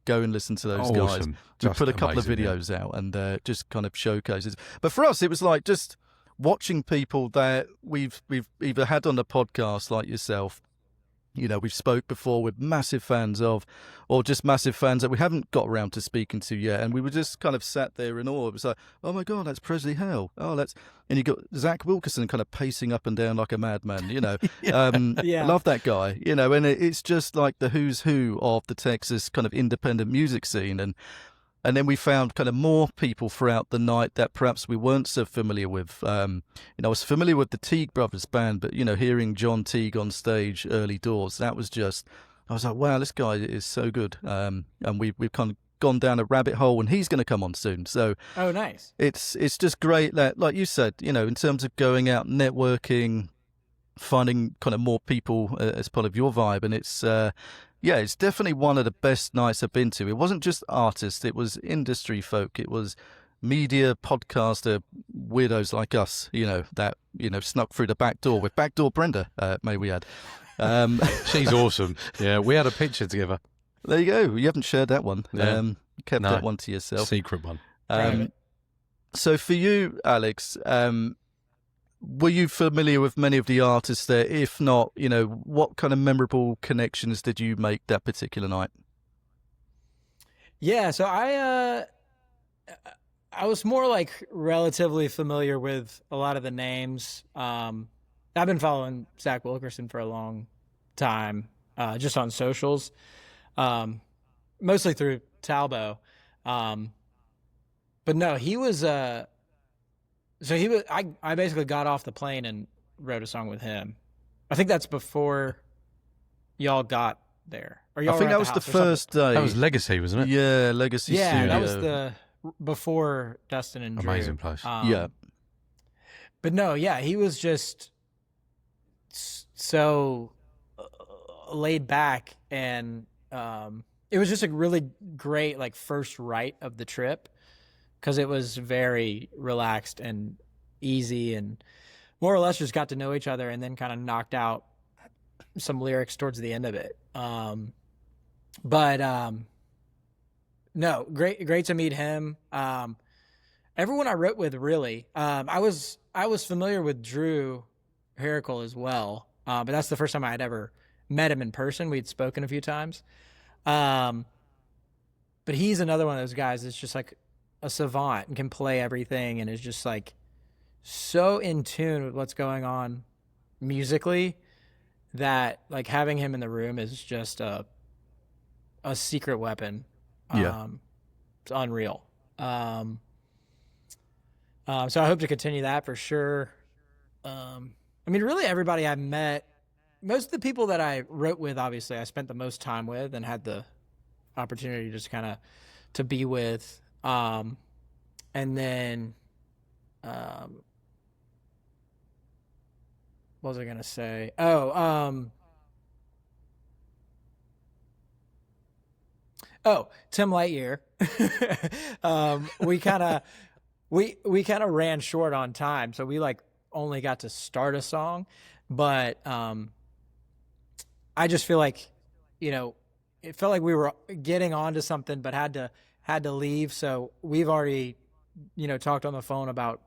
go and listen to those guys. We put a couple of videos out and just kind of showcases. But for us, it was like just watching people that we've either had on the podcast like yourself, we've spoke before, we're massive fans of, or just massive fans that we haven't got around to speaking to yet. And we were just kind of sat there in awe. It was like, oh my God, that's Presley Hale. Oh, and you got Zach Wilkerson kind of pacing up and down like a madman, Love that guy, and it's just like the who's who of the Texas kind of independent music scene. And then we found kind of more people throughout the night that perhaps we weren't so familiar with. I was familiar with the Teague Brothers band, but, hearing John Teague on stage early doors, that was just, I was like, wow, this guy is so good. And we've kind of gone down a rabbit hole, and he's going to come on soon. So, oh, nice. It's just great that, like you said, in terms of going out, networking, finding kind of more people as part of your vibe. And it's, it's definitely one of the best nights I've been to. It wasn't just artists, it was industry folk, it was media, podcaster, weirdos like us, that, snuck through the back door with Backdoor Brenda, may we add. She's awesome. Yeah, we had a picture together. There you go. You haven't shared that one. Yeah. You kept that one to yourself. Secret one. So for you, Alex, were you familiar with many of the artists there? If not, what kind of memorable connections did you make that particular night? Yeah, so I was more like relatively familiar with a lot of the names. I've been following Zach Wilkerson for a long time, just on socials, mostly through Talbot. But no, he was. I basically got off the plane and wrote a song with him. I think that's before y'all got there. Or y'all I think that was the first day. That was Legacy, wasn't it? Yeah, Legacy Studio. Yeah, that was before Dustin and Drew. Amazing place. Yeah. But no, yeah, he was just so laid back, and it was just a really great like first write of the trip, because it was very relaxed and easy, and more or less just got to know each other, and then kind of knocked out some lyrics towards the end of it. No, great to meet him. Everyone I wrote with, really. I was familiar with Drew Harricle as well, but that's the first time I had ever met him in person. We'd spoken a few times. But he's another one of those guys that's just like a savant and can play everything, and is just like so in tune with what's going on musically that like having him in the room is just a secret weapon. Yeah. It's unreal. So I hope to continue that for sure. I mean, really everybody I met, most of the people that I wrote with, obviously I spent the most time with and had the opportunity just kind of to be with. And then, what was I going to say? Tim Lightyear. We kind of ran short on time, so we like only got to start a song, but I just feel like, it felt like we were getting onto something, but had to leave. So we've already, talked on the phone about,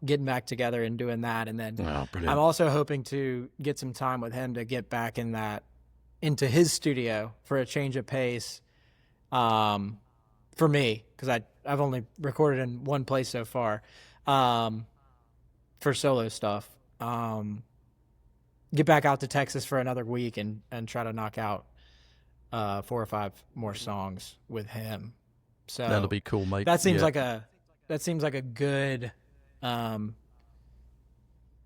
getting back together and doing that. And then I'm also hoping to get some time with him to get back into his studio for a change of pace. For me, because I've only recorded in one place so far, for solo stuff. Get back out to Texas for another week and try to knock out 4 or 5 more songs with him. So that'll be cool, mate. That seems like a good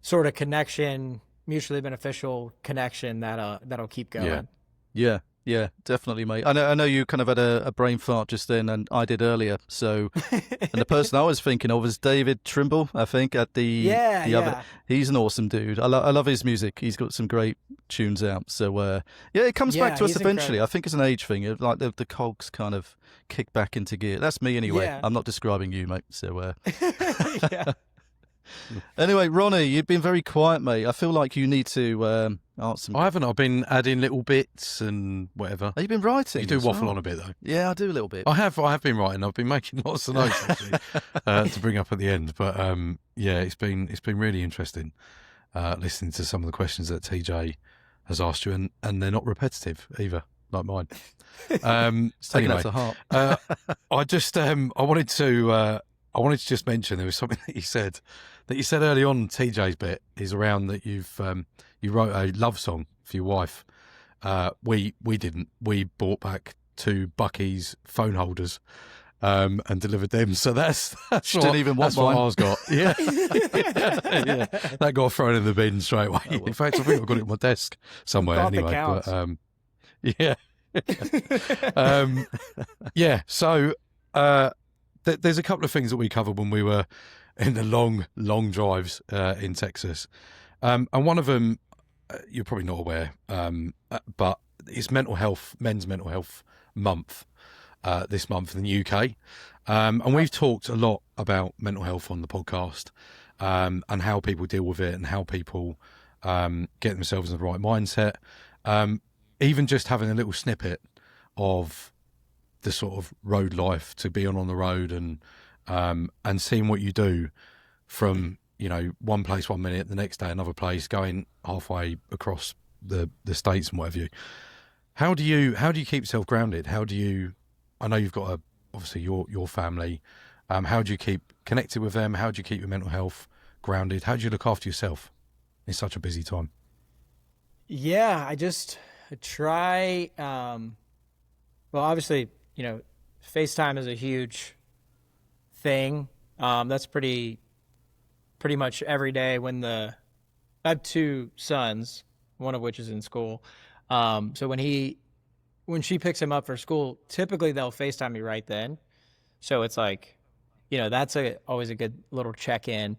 sort of connection, mutually beneficial connection that'll keep going. Yeah, definitely, mate. I know you kind of had a brain fart just then, and I did earlier. So, and the person I was thinking of was David Trimble, I think, at the other. He's an awesome dude. I love his music. He's got some great tunes out. So, it comes back to us eventually. Incredible. I think it's an age thing. Like the cogs kind of kick back into gear. That's me anyway. Yeah. I'm not describing you, mate. So, Yeah. Anyway, Ronnie, you've been very quiet, mate. I feel like you need to answer some. I haven't. I've been adding little bits and whatever. Have you been writing? You do as waffle well? on a bit though. Yeah, I do a little bit. I have been writing. I've been making lots of notes actually to bring up at the end. But it's been really interesting listening to some of the questions that TJ has asked you, and they're not repetitive either, like mine. It's taking that to heart. I wanted to just mention there was something that you said early on. TJ's bit is around that you wrote a love song for your wife. We didn't. We bought back 2 Bucky's phone holders and delivered them. So that's She didn't even want what mine. ours got. Yeah. Yeah. That got thrown in the bin straight away. Oh, well. In fact, I think I've got it on my desk somewhere Thought that anyway. counts. Yeah. So there's a couple of things that we covered when we were in the long drives in Texas, and one of them you're probably not aware, but it's Men's Mental Health Month this month in the UK, and we've talked a lot about mental health on the podcast, and how people deal with it and how people get themselves in the right mindset. Even just having a little snippet of the sort of road life, to be on the road and seeing what you do from, one place 1 minute, the next day another place, going halfway across the states and whatever. How do you keep yourself grounded? I know you've got obviously your family. How do you keep connected with them? How do you keep your mental health grounded? How do you look after yourself in such a busy time? Yeah, I just try. Well, obviously, FaceTime is a huge thing. That's pretty much every day I have 2 sons, one of which is in school. So when she picks him up for school, typically they'll FaceTime me right then. So it's like, that's always a good little check-in.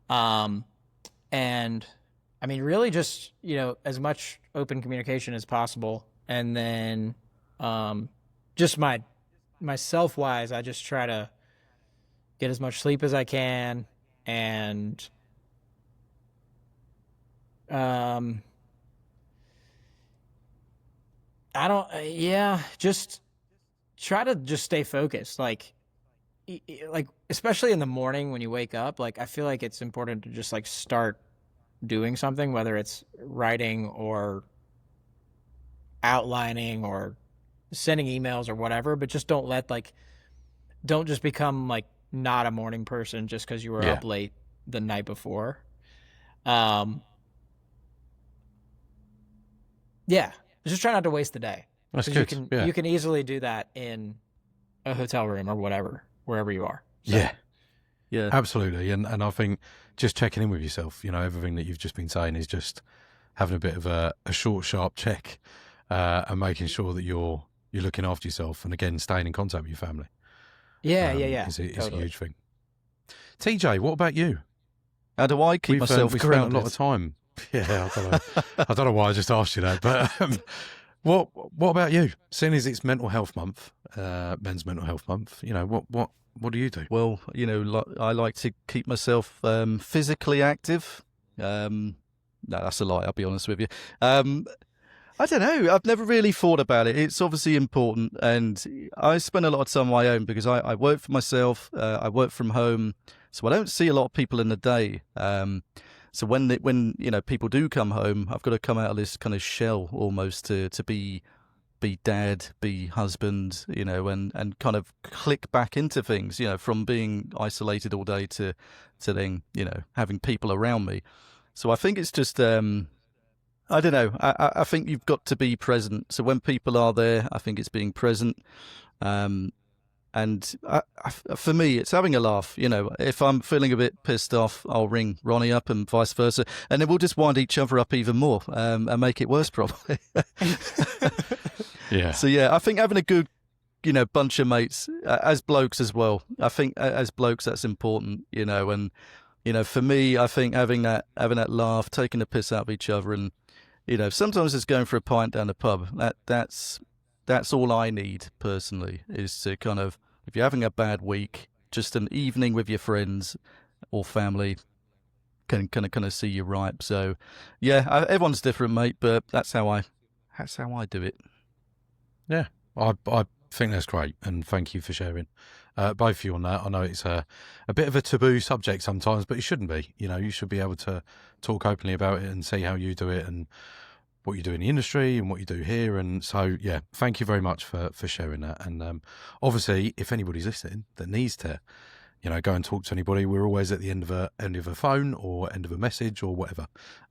And I mean, really just, as much open communication as possible. And then, just myself wise, I just try to get as much sleep as I can, and just try to just stay focused. Like especially in the morning when you wake up, like I feel like it's important to just like start doing something, whether it's writing or outlining or sending emails or whatever, but just don't just become like not a morning person just because you were up late the night before. Just try not to waste the day. That's 'Cause good. You can easily do that in a hotel room or whatever, wherever you are. So, Yeah. Yeah. Absolutely. And I think just checking in with yourself, everything that you've just been saying is just having a bit of a short, sharp check and making sure that you're looking after yourself, and again, staying in contact with your family. Yeah. Is a Totally. huge thing. TJ, what about you? How do I keep myself we grounded? spent a lot of time. Yeah, I don't know. I don't know why I just asked you that, but what about you? Seeing as it's Mental Health Month, Men's Mental Health Month, what do you do? Well, I like to keep myself physically active. No, that's a lie, I'll be honest with you. I don't know. I've never really thought about it. It's obviously important, and I spend a lot of time on my own because I work for myself. I work from home, so I don't see a lot of people in the day. So when people do come home, I've got to come out of this kind of shell almost to be dad, be husband, and kind of click back into things, from being isolated all day to then, having people around me. So I think it's just, I don't know. I think you've got to be present. So when people are there, I think it's being present. And for me, it's having a laugh. If I'm feeling a bit pissed off, I'll ring Ronnie up and vice versa. And then we'll just wind each other up even more and make it worse, probably. Yeah. So, yeah, I think having a good, bunch of mates, as blokes as well, I think as blokes, that's important, and, for me, I think having that laugh, taking the piss out of each other, and, sometimes it's going for a pint down the pub. That's all I need personally, is to kind of, if you're having a bad week, just an evening with your friends or family can kind of see you right. So, yeah, everyone's different, mate, but that's how I do it. Yeah, I think that's great, and thank you for sharing, both of you on that. I know it's a bit of a taboo subject sometimes, but it shouldn't be. You should be able to talk openly about it and see how you do it and what you do in the industry and what you do here. And so, yeah, thank you very much for sharing that. And obviously, if anybody's listening that needs to, go and talk to anybody, we're always at the end of a phone or end of a message or whatever.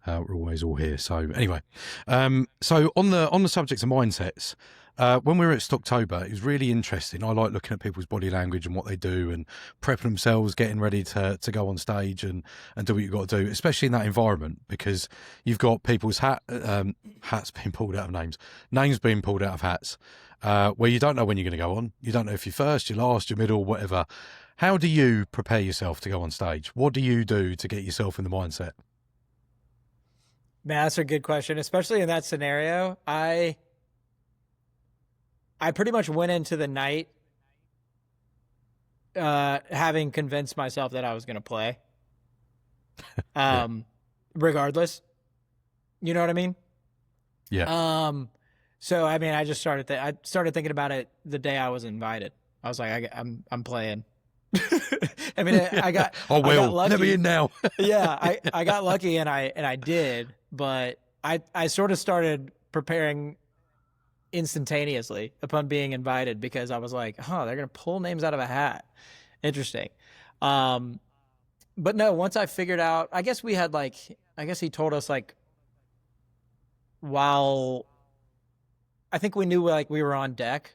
We're always all here. So anyway, so on the subject of mindsets, when we were at Stocktober, it was really interesting. I like looking at people's body language and what they do and prepping themselves, getting ready to go on stage and do what you've got to do, especially in that environment, because you've got people's hats being pulled out of names being pulled out of hats, where you don't know when you're going to go on. You don't know if you're first, you're last, you're middle, whatever. How do you prepare yourself to go on stage? What do you do to get yourself in the mindset? Man, that's a good question, especially in that scenario. I pretty much went into the night having convinced myself that I was going to play, regardless. You know what I mean? Yeah. So I mean, I just started. I started thinking about it the day I was invited. I was like, I'm playing. I mean, I got. Oh well, I got lucky. let me in now. Yeah, I got lucky and I did, but I sort of started preparing instantaneously upon being invited, because I was like, they're gonna pull names out of a hat. Interesting. But no, once I figured out, I guess he told us while I think we knew we were on deck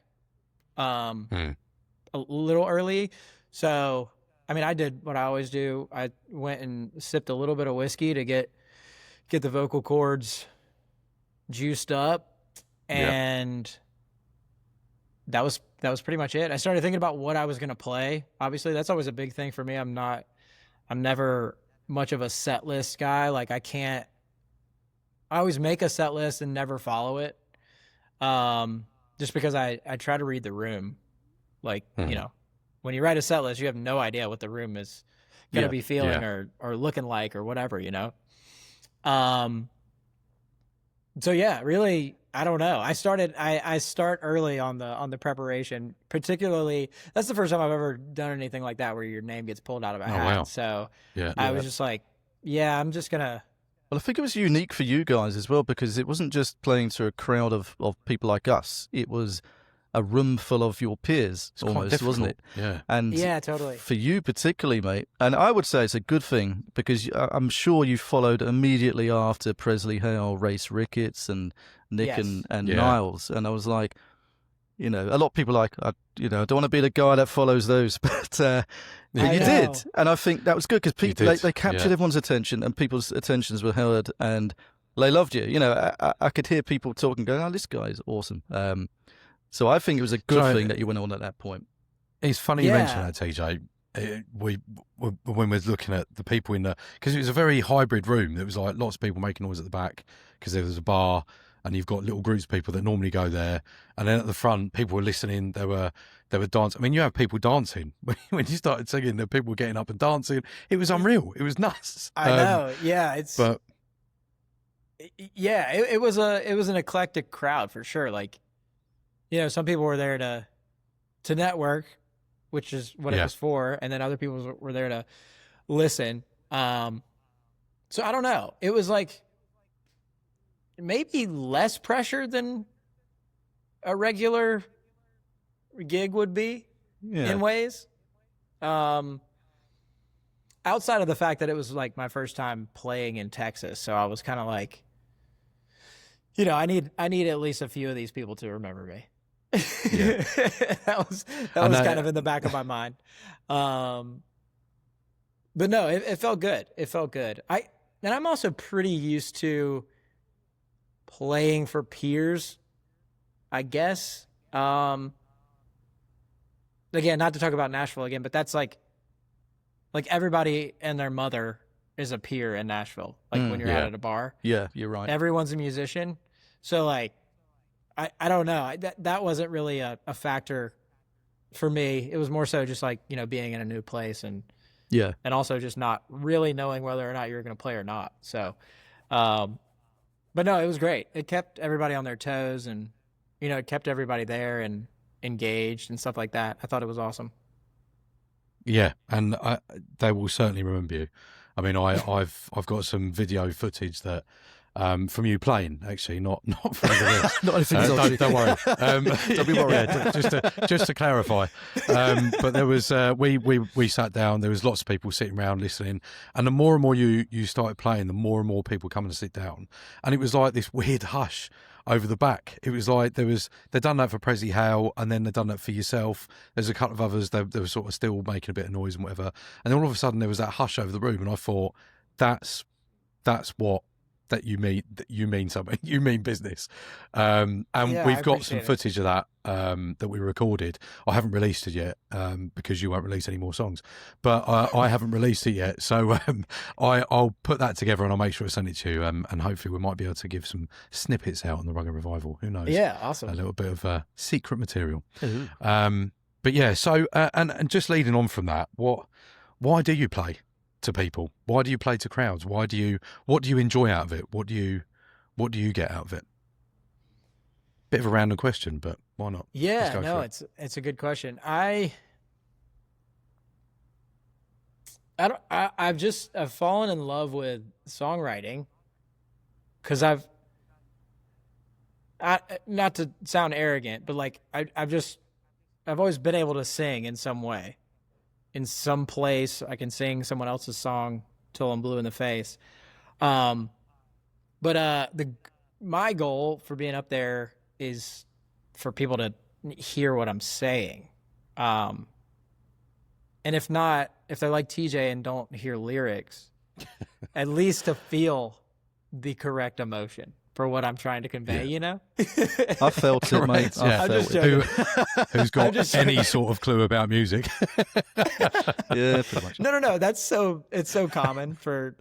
a little early. So I mean, I did what I always do. I went and sipped a little bit of whiskey to get the vocal cords juiced up. And that was pretty much it. I started thinking about what I was going to play. Obviously, that's always a big thing for me. I'm never much of a set list guy. I always make a set list and never follow it. Just because I try to read the room. When you write a set list, you have no idea what the room is going to be feeling or looking like or whatever, So yeah, really, I don't know. I start early on the preparation. Particularly, that's the first time I've ever done anything like that where your name gets pulled out of a hat. Wow. So Yeah. I was just like, yeah, I'm just gonna. Well, I think it was unique for you guys as well, because it wasn't just playing to a crowd of people like us. It was a room full of your peers, It's quite almost, wasn't it? difficult. Yeah. And Yeah, totally. for you particularly, mate, and I would say it's a good thing, because I'm sure you followed immediately after Presley Hale, Race Ricketts, and Nick Yes. and Yeah. Niles, and I was like, You know, a lot of people are like, I don't want to be the guy that follows those, but you I know. did, and I think that was good because people did, they captured yeah. everyone's attention, and people's attentions were held, and they loved you. You know, I could hear people talking, going, "Oh, this guy is awesome." So I think it was a good thing that you went on at that point. It's funny you Yeah. mention that, TJ. When we're looking at the people in the, because it was a very hybrid room. There was like lots of people making noise at the back because there was a bar, and you've got little groups of people that normally go there, and then at the front, people were listening. They were dancing. I mean, you have people dancing when you started singing. The people were getting up and dancing. It was unreal. It was nuts. I know. Yeah, But yeah, it was an eclectic crowd for sure. Like, you know, some people were there to network, which is what it was for, and then other people were there to listen. So I don't know. It was like maybe less pressure than a regular gig would be in ways. Outside of the fact that it was like my first time playing in Texas, so I was kind of like, you know, I need at least a few of these people to remember me. Yeah. that was kind of in the back of my mind. But no, it felt good. It felt good. I'm also pretty used to playing for peers, I guess. Again, not to talk about Nashville again, but that's like everybody and their mother is a peer in Nashville. Like when you're out at a bar. Yeah, you're right. Everyone's a musician. So like, I don't know. That wasn't really a factor for me. It was more so just like, you know, being in a new place and also just not really knowing whether or not you were going to play or not. So, but no, it was great. It kept everybody on their toes, and, you know, it kept everybody there and engaged and stuff like that. I thought it was awesome. yeah, and they will certainly remember you. I mean, I've got some video footage that. From you playing, actually, not from the rest. Not anything don't worry. Don't be worried. Yeah, just to clarify. But there was we sat down. There was lots of people sitting around listening, and the more and more you started playing, the more and more people coming to sit down, and it was like this weird hush over the back. It was like they'd done that for Prezi Hale, and then they'd done that for yourself. There's a couple of others. They were sort of still making a bit of noise and whatever, and then all of a sudden there was that hush over the room, and I thought that's what. That you mean something, you mean business, and we've got some footage of that that we recorded. I haven't released it yet because you won't release any more songs, but I haven't released it yet, so I'll put that together and I'll make sure I send it to you, and hopefully we might be able to give some snippets out on the Rugged Revival. Who knows? Yeah, awesome. A little bit of secret material. But yeah, so and just leading on from that, why do you play to people? Why do you play to crowds? What do you enjoy out of it? What do you get out of it? Bit of a random question, but why not? Yeah, no, it's a good question. I've fallen in love with songwriting because I've not to sound arrogant, but like I've always been able to sing in some way. In some place, I can sing someone else's song till I'm blue in the face. But my goal for being up there is for people to hear what I'm saying. And if not, if they're like TJ and don't hear lyrics, at least to feel the correct emotion for what I'm trying to convey, you know? I felt it, mate. Yeah. Who's got any sort of clue about music? Yeah, pretty much. No. It's so common for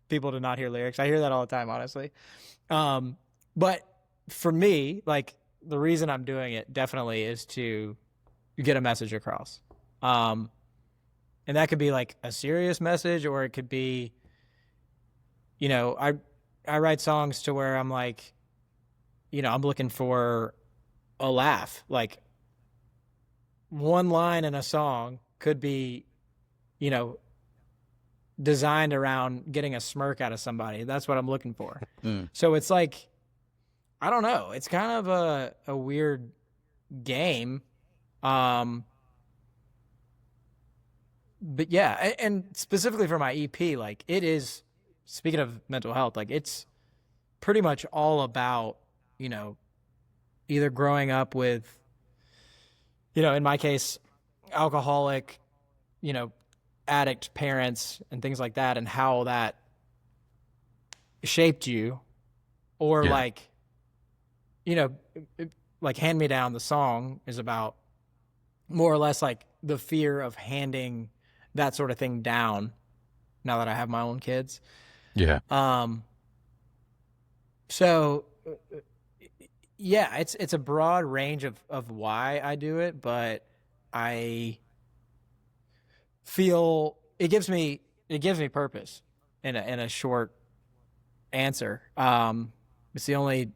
people to not hear lyrics. I hear that all the time, honestly. But for me, like, the reason I'm doing it definitely is to get a message across. And that could be like a serious message, or it could be, you know, I write songs to where I'm like, you know, I'm looking for a laugh. Like, one line in a song could be, you know, designed around getting a smirk out of somebody. That's what I'm looking for. So it's like, I don't know. It's kind of a weird game. But yeah, and specifically for my EP, like, it is, speaking of mental health, like, it's pretty much all about, you know, either growing up with in my case, alcoholic, addict parents and things like that, and how that shaped you, or Yeah. like Hand Me Down, the song is about more or less like the fear of handing that sort of thing down now that I have my own kids. Yeah. So yeah, it's a broad range of why I do it, but I feel it gives me purpose in a short answer. It's the only,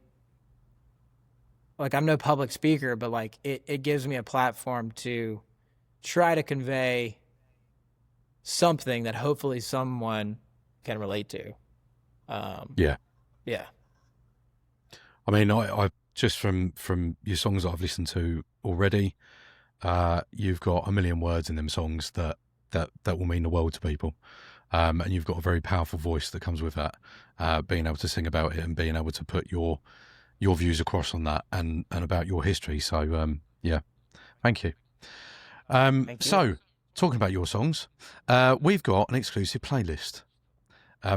like, I'm no public speaker, but like it gives me a platform to try to convey something that hopefully someone can relate to. Yeah. Yeah. I mean, I just from your songs that I've listened to already, you've got a million words in them songs that will mean the world to people. And you've got a very powerful voice that comes with that, being able to sing about it and being able to put your views across on that and about your history. So, yeah, thank you. Thank you. So, talking about your songs, we've got an exclusive playlist.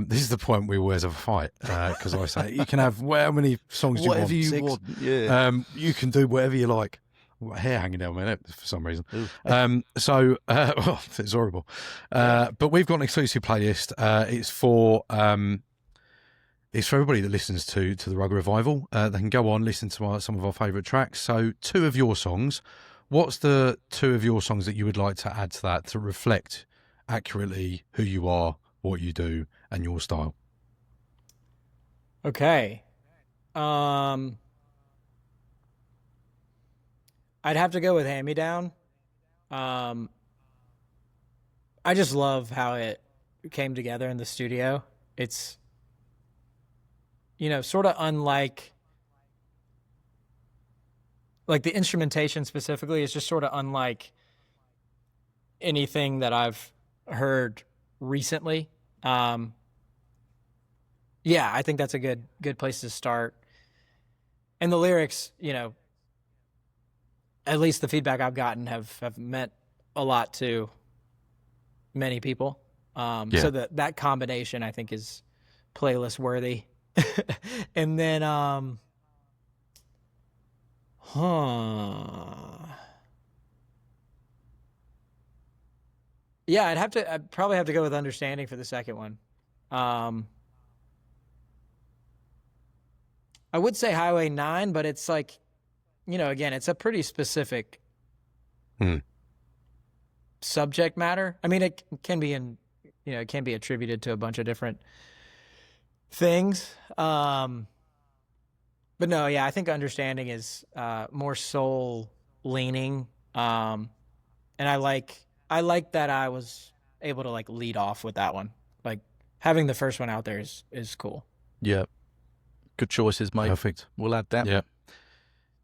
This is the point we always have a fight, because I say you can have how many songs you Whatever want. you 6. want. Yeah. You can do whatever you like. Hair hanging down my neck for some reason. So it's horrible. But we've got an exclusive playlist. It's for everybody that listens to the Rug Revival. They can go on, listen to some of our favourite tracks. So 2 of your songs. What's the 2 of your songs that you would like to add to that to reflect accurately who you are, what you do, and your style? Okay. I'd have to go with Hand Me Down. I just love how it came together in the studio. It's, sort of unlike, like, the instrumentation specifically is just sort of unlike anything that I've heard recently. Yeah, I think that's a good place to start. And the lyrics, at least the feedback I've gotten have meant a lot to many people. So that combination, I think, is playlist worthy. And then, yeah, I'd probably have to go with Understanding for the second one. I would say Highway 9, but it's like, again, it's a pretty specific subject matter. I mean, it can be it can be attributed to a bunch of different things. But no, yeah, I think Understanding is more soul leaning. And I like that I was able to like lead off with that one. Like having the first one out there is cool. Yeah. Good choices, mate. Perfect. We'll add that. Yeah.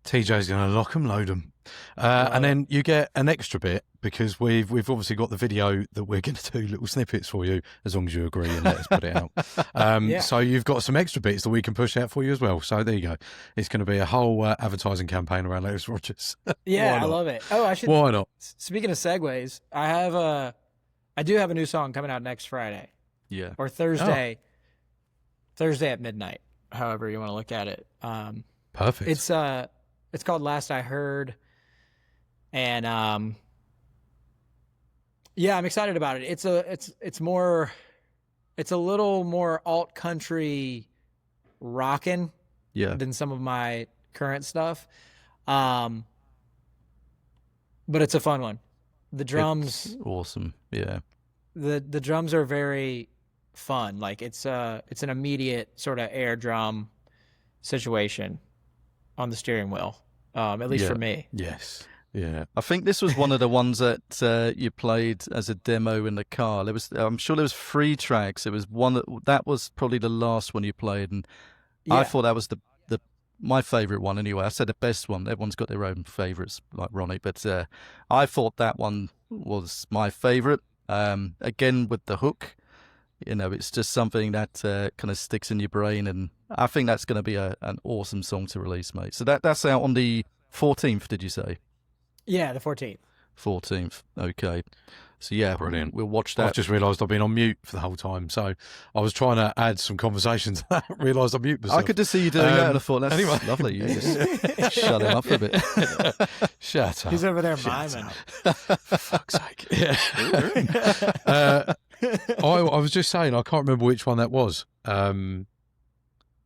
TJ's going to lock 'em, load 'em. And then you get an extra bit because we've obviously got the video that we're going to do little snippets for you, as long as you agree and let us put it out. So you've got some extra bits that we can push out for you as well. So there you go. It's going to be a whole advertising campaign around Alex Rogers. Yeah, I love it. Oh, I should. Why not? Speaking of segues, I do have a new song coming out next Friday. Yeah. Or Thursday. Thursday at midnight, however you want to look at it. Perfect. It's called Last I Heard, and yeah, I'm excited about it. It's a little more alt country rockin' than some of my current stuff, but it's a fun one. The drums, It's awesome. Yeah. the drums are very fun. Like it's an immediate sort of air drum situation on the steering wheel, at least for me. Yes. Yeah. I think this was one of the ones that you played as a demo in the car. I'm sure there was 3 tracks. It was one that was probably the last one you played, and I thought that was my favourite one anyway. I said the best one. Everyone's got their own favourites, like Ronnie, but I thought that one was my favourite. Again, with the hook, it's just something that kind of sticks in your brain, and I think that's going to be an awesome song to release, mate. So that's out on the 14th, did you say? Yeah, the 14th. 14th. Okay. So yeah, Brilliant. We'll watch I've that. just realised I've been on mute for the whole time, so I was trying to add some conversation to that. Realised I mute myself. I could just see you doing that, and I thought that's anyway. lovely. You just shut him up for a bit. Shut up. He's over there miming. For fuck's sake. Yeah. I was just saying, I can't remember which one that was. But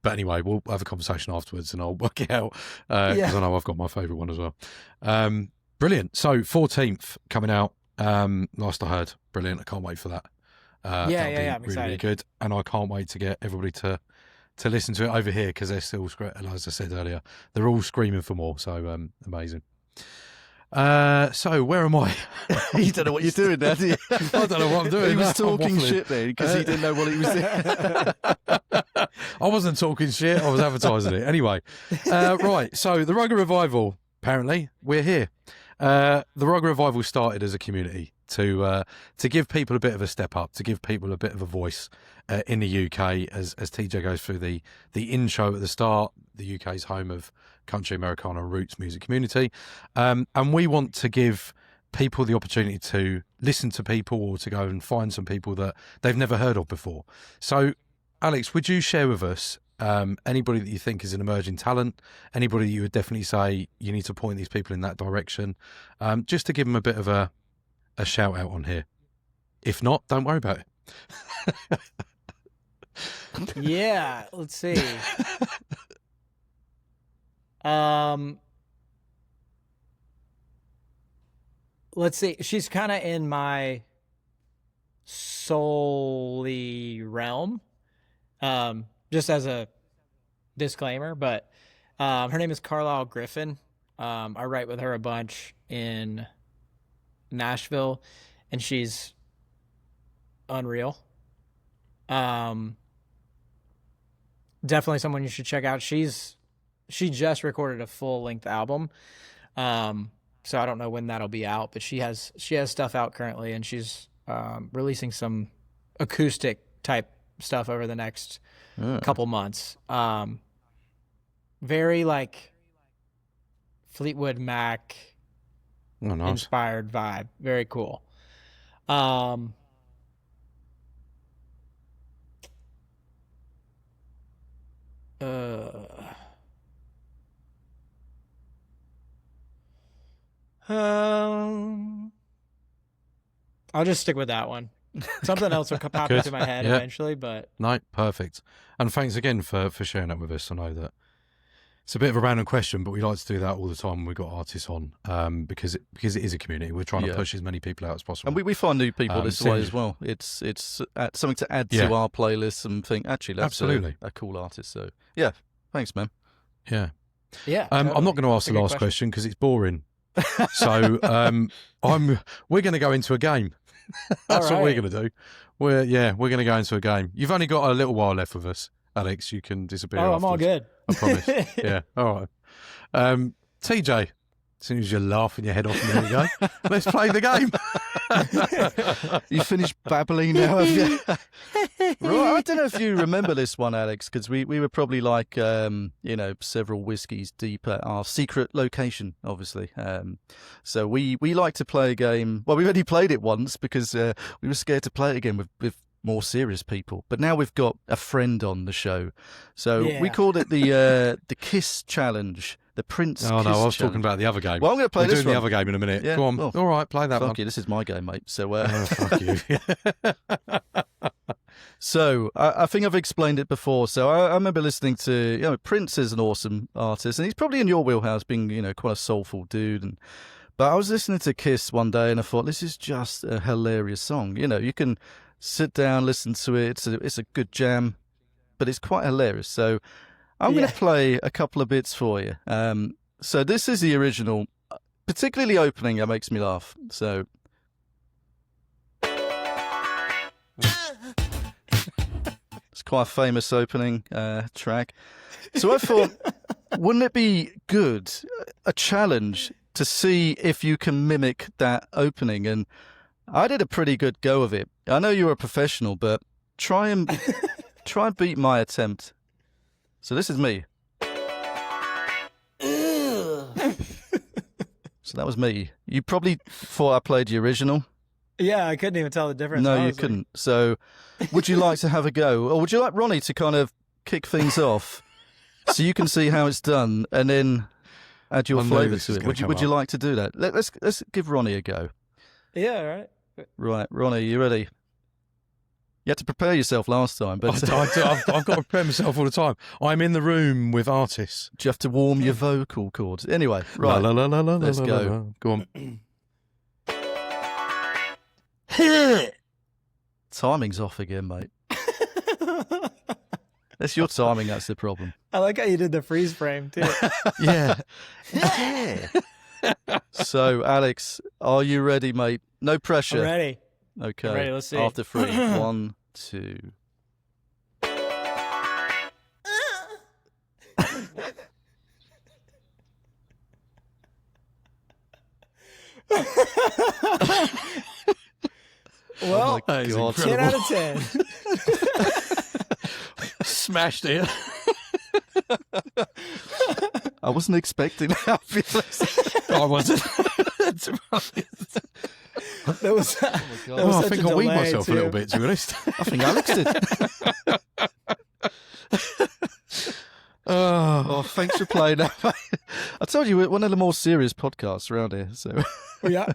anyway, we'll have a conversation afterwards and I'll work it out because I know I've got my favourite one as well. Brilliant. So 14th coming out. Last I heard. Brilliant. I can't wait for that. I'm really, excited. really good. And I can't wait to get everybody to listen to it over here because they're still, as I said earlier, they're all screaming for more. So amazing. So where am I? You don't know what you're doing now, do you? I don't know what I'm doing. He was No, I'm talking waffling. shit there because he didn't know what he was doing. I wasn't talking shit. I was advertising it. Anyway, right. So the Rugger Revival, apparently, we're here. The Rugger Revival started as a community to give people a bit of a step up, to give people a bit of a voice in the UK as TJ goes through the intro at the start. The UK's home of country, Americana Roots music community. And we want to give people the opportunity to listen to people or to go and find some people that they've never heard of before. So, Alex, would you share with us anybody that you think is an emerging talent, anybody that you would definitely say you need to point these people in that direction, just to give them a bit of a shout out on here? If not, don't worry about it. Yeah, let's see. Let's see. She's kind of in my soul-y realm. Just as a disclaimer, but her name is Carlisle Griffin. I write with her a bunch in Nashville, and she's unreal. Definitely someone you should check out. She just recorded a full-length album, so I don't know when that'll be out, but she has stuff out currently, and she's releasing some acoustic type stuff over the next couple months. Very like Fleetwood Mac inspired vibe. Very cool. I'll just stick with that one. Something else will pop into my head eventually, but no, perfect. And thanks again for sharing that with us. I know that it's a bit of a random question, but we like to do that all the time when we've got artists on, because it is a community. We're trying to push as many people out as possible. And we find new people this way as well. It's something to add to our playlists and think, actually, that's absolutely a cool artist. So, yeah, thanks, man. Yeah. Yeah. I'm not going to ask the last question because it's boring. So we're going to go into a game. That's what we're going to do. We're going to go into a game. You've only got a little while left with us, Alex. You can disappear. I'm all good. I promise. Yeah. All right. TJ, as soon as you're laughing your head off, and there we go. Let's play the game. You finished babbling now, have you? Right. I don't know if you remember this one, Alex, because we were probably like, several whiskies deep at our secret location, obviously. So we like to play a game. Well, we've only played it once because we were scared to play it again with more serious people. But now we've got a friend on the show. So we called it the Kiss Challenge. The Prince Kiss no, I was Challenge. talking about the other game. Well, I'm going to play We're this doing one. the other game in a minute. Yeah. Go on. Well, all right, play that one. Fuck you, this is my game, mate. So, Fuck you. So I think I've explained it before. So I remember listening to, Prince is an awesome artist, and he's probably in your wheelhouse, being, quite a soulful dude. But I was listening to Kiss one day, and I thought, this is just a hilarious song. You can sit down, listen to it. It's a good jam, but it's quite hilarious. So I'm going to play a couple of bits for you. So this is the original, particularly the opening that makes me laugh. So. It's quite a famous opening track. So I thought, wouldn't it be good, a challenge, to see if you can mimic that opening? And I did a pretty good go of it. I know you're a professional, but try and beat my attempt. So this is me. So that was me. You probably thought I played the original. Yeah, I couldn't even tell the difference. No, you honestly. couldn't. So would you like to have a go? Or would you like Ronnie to kind of kick things off so you can see how it's done and then add your I knew flavour this to was it? gonna Would you come Would you up. like to do that? Let's give Ronnie a go. Yeah, right. Right, Ronnie, you ready? You had to prepare yourself last time, but I've got to prepare myself all the time. I'm in the room with artists. do you have to warm your vocal cords? Anyway, right. La, la, la, la, let's la, go. la, la. Go on. Timing's off again, mate. That's your timing, that's the problem. I like how you did the freeze frame too. Yeah. So, Alex, are you ready, mate? No pressure. I'm ready. Okay. I'm ready, let's see. After 3. 1, 2. Well, Oh my is God. 10 out of 10. Smashed it. I wasn't expecting that. I wasn't. That was, God. that was Oh, I such think a I weed delay, myself too. a little bit, to be honest. I think Alex did. Oh, thanks for playing that, mate. I told you, we're one of the more serious podcasts around here. So, Yeah.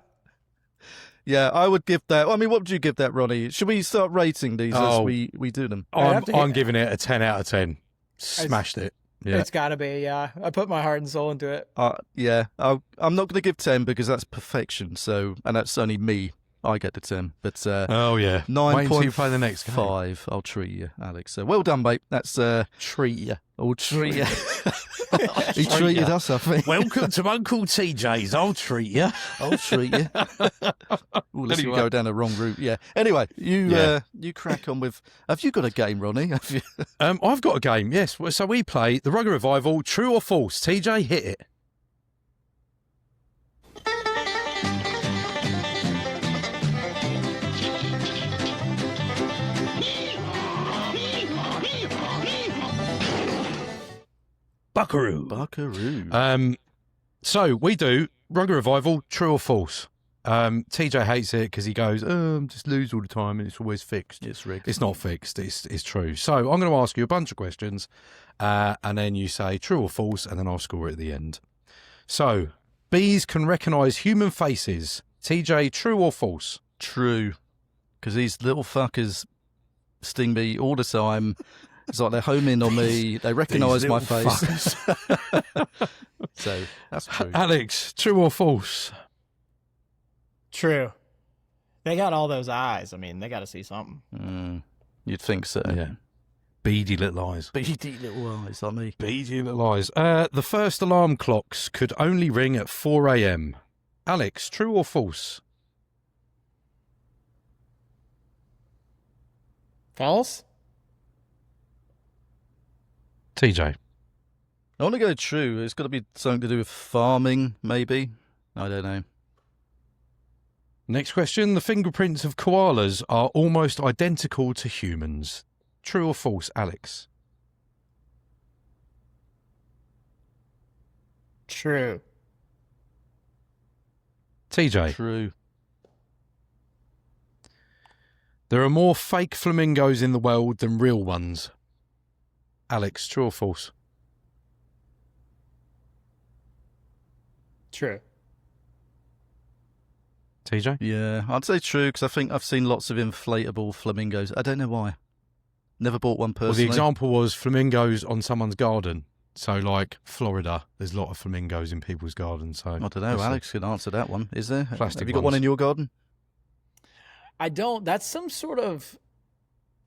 yeah, I would give that. I mean, what would you give that, Ronnie? Should we start rating these as Oh. we do them? I'd have to I'm hit- giving it a 10 out of 10. Smashed it. Yeah. It's got to be, yeah. I put my heart and soul into it. Yeah, I'm not going to give 10 because that's perfection. So, and that's only me. I get the 10, but Oh, yeah. Wait until you play the next game. 9.5. I'll treat you, Alex. So well done, mate. That's Treat you. I'll treat you. He treated us, I think. Welcome to Uncle TJ's. I'll treat you. I'll treat you. Unless you Anyway. go down the wrong route. Yeah. Anyway, Yeah. you crack on with. Have you got a game, Ronnie? Have you? I've got a game, yes. So we play the Rugged Revival, True or False. TJ, hit it. Buckaroo. Buckaroo. So we do Rugged Revival, True or False. TJ hates it because he goes, just lose all the time and it's always fixed. It's rigged. It's not fixed. It's true. So I'm going to ask you a bunch of questions, and then you say true or false, and then I'll score it at the end. So bees can recognise human faces. TJ, true or false? True. Because these little fuckers sting me all the time. It's like they're homing on me. They recognise my little face. So that's true. Alex, true or false? True. They got all those eyes. I mean, they got to see something. You'd think so. Yeah. Beady little eyes. Beady little eyes like me. Beady little eyes. The first alarm clocks could only ring at 4 a.m. Alex, true or false? False? TJ. I want to go true. It's got to be something to do with farming, maybe. I don't know. Next question. The fingerprints of koalas are almost identical to humans. True or false, Alex? True. TJ. True. There are more fake flamingos in the world than real ones. Alex, true or false? True. TJ? Yeah, I'd say true because I think I've seen lots of inflatable flamingos. I don't know why. Never bought one Well, the personally. example was flamingos on someone's garden. So, like Florida, there's a lot of flamingos in people's gardens. So I don't know. that's Alex could answer that one. Is there? Plastic Have you got one ones. in your garden? I don't. That's some sort of.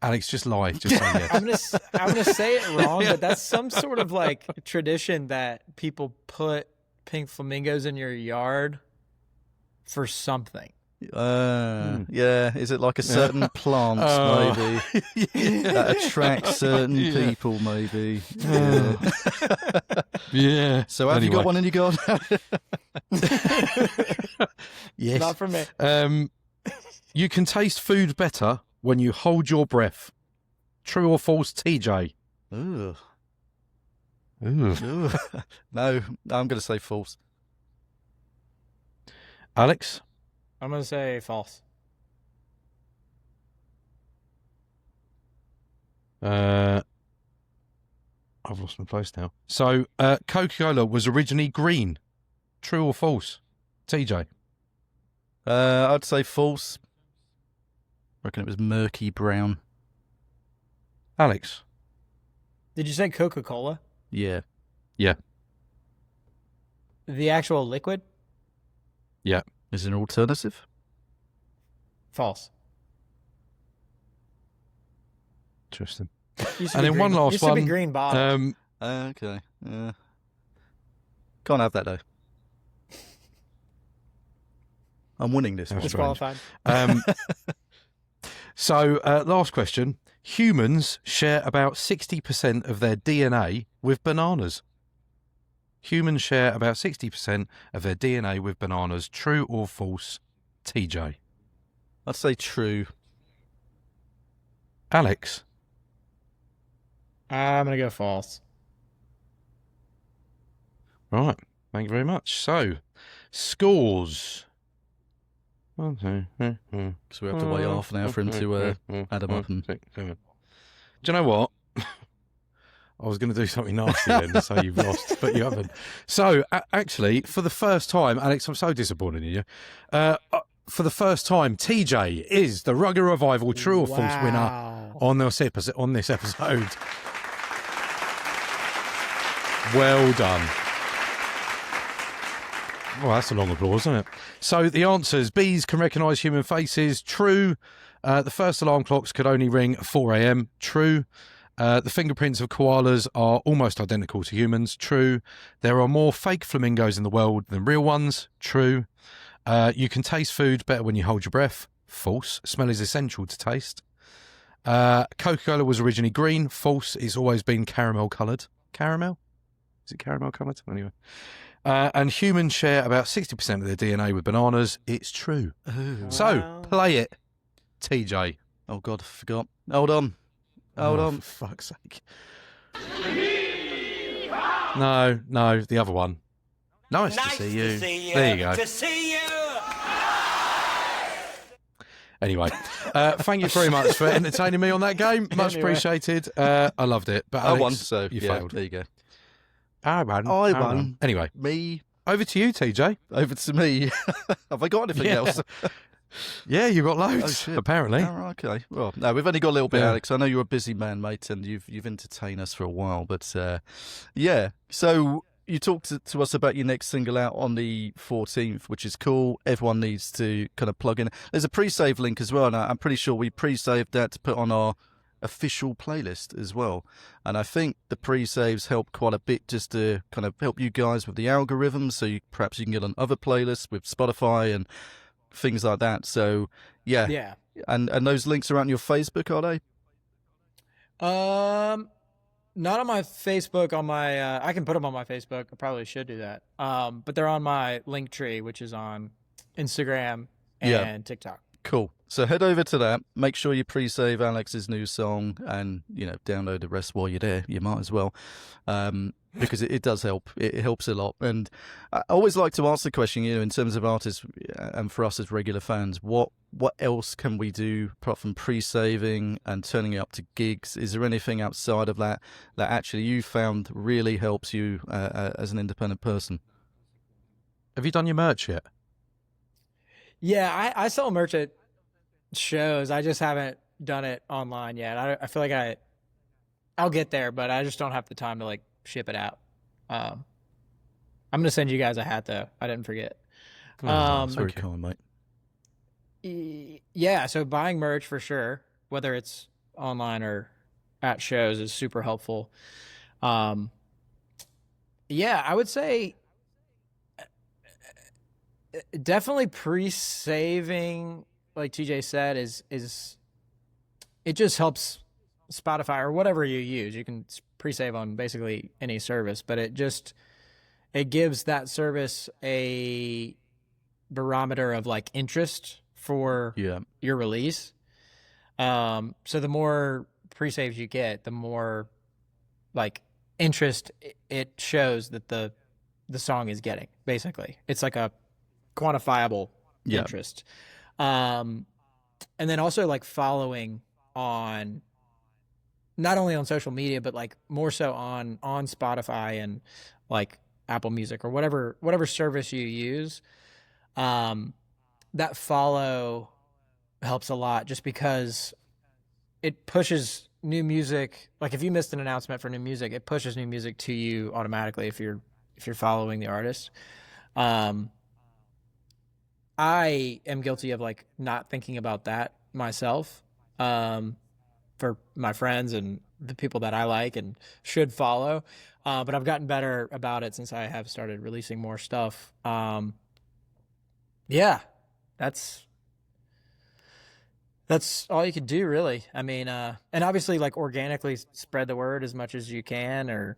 Alex, just lie. Just say yes. I'm gonna say it wrong, but that's some sort of like tradition that people put pink flamingos in your yard for something. Yeah. Is it like a certain plant, Oh. maybe? That attracts certain people, maybe. Yeah. Yeah. So have you Anyway. got one in your garden? Yes. Not for me. You can taste food better when you hold your breath. True or false, TJ? Ugh. Ooh. Ugh. No, I'm going to say false. Alex? I'm gonna say false. I've lost my place now. So, Coca-Cola was originally green. True or false? TJ? I'd say false. I reckon it was murky brown. Alex? Did you say Coca-Cola? Yeah. Yeah. The actual liquid? Yeah. Is it an alternative? False. Interesting. Used to And be then green- one last used to be one. green bottle. Okay. Can't have that though. I'm winning this one. That's Disqualified. So, last question. Humans share about 60% of their DNA with bananas. Humans share about 60% of their DNA with bananas. True or false? TJ? I'd say true. Alex? I'm gonna go false. Right. Thank you very much. So, scores. Okay. Because we have to wait half an hour for him to add them up. And... Do you know what? I was going to do something nasty then to say you've lost, but you haven't. So, actually, for the first time, Alex, I'm so disappointed in you. For the first time, TJ is the Rugger Revival True or False winner on this episode. Well done. Well, that's a long applause, isn't it? So the answers: bees can recognise human faces. True. The first alarm clocks could only ring at 4 a.m. True. The fingerprints of koalas are almost identical to humans. True. There are more fake flamingos in the world than real ones. True. You can taste food better when you hold your breath. False. Smell is essential to taste. Coca-Cola was originally green. False. It's always been caramel coloured. Caramel? Is it caramel coloured? Anyway. And humans share about 60% of their DNA with bananas. It's true. Ooh. So, play it, TJ. Oh, God, I forgot. Hold on. Hold on. For fuck's sake. No, the other one. Nice to see you. There you go. To see you. Anyway, thank you very much for entertaining me on that game. Much appreciated. I loved it. But I Alex, won, so you yeah, failed. there you go. I won. I won. Anyway, Me. over to you, TJ. Over to me. Have I got anything Yeah. else? Yeah, you got loads, Oh, shit. apparently. Oh, okay. Well, no, we've only got a little bit, Yeah. Alex. I know you're a busy man, mate, and you've entertained us for a while. But yeah, so you talked to us about your next single out on the 14th, which is cool. Everyone needs to kind of plug in. There's a pre-save link as well, and I'm pretty sure we pre-saved that to put on our official playlist as well. And I think the pre-saves help quite a bit just to kind of help you guys with the algorithms, so perhaps you can get on other playlists with Spotify and things like that. So yeah. And those links are on your Facebook, are they? Not on my Facebook. On my, I can put them on my Facebook. I probably should do that. But they're on my link tree, which is on Instagram and TikTok. Cool. So head over to that. Make sure you pre-save Alex's new song, and download the rest while you're there. You might as well, because it does help. It helps a lot. And I always like to ask the question, in terms of artists, and for us as regular fans, what else can we do apart from pre-saving and turning it up to gigs? Is there anything outside of that actually you found really helps you as an independent person? Have you done your merch yet? Yeah, I sell merch at shows. I just haven't done it online yet. I feel like I'll get there, but I just don't have the time to ship it out. I'm gonna send you guys a hat though. I didn't forget. That's very cool, mate. Yeah, so buying merch for sure, whether it's online or at shows, is super helpful. Yeah, I would say definitely pre-saving, like TJ said, is it just helps Spotify or whatever you use. You can pre-save on basically any service, but it gives that service a barometer of interest for your release. So the more pre-saves you get, the more interest it shows that the song is getting. Basically, it's like a quantifiable Yeah. interest. And then also like following on, not only on social media, but like more so on Spotify and like Apple Music or whatever service you use. That follow helps a lot, just because it pushes new music. Like if you missed an announcement for new music, it pushes new music to you automatically if you're following the artist. I am guilty of like not thinking about that myself, for my friends and the people that I like and should follow. But I've gotten better about it since I have started releasing more stuff. Yeah, that's all you could do, really. I mean, and obviously like organically spread the word as much as you can, or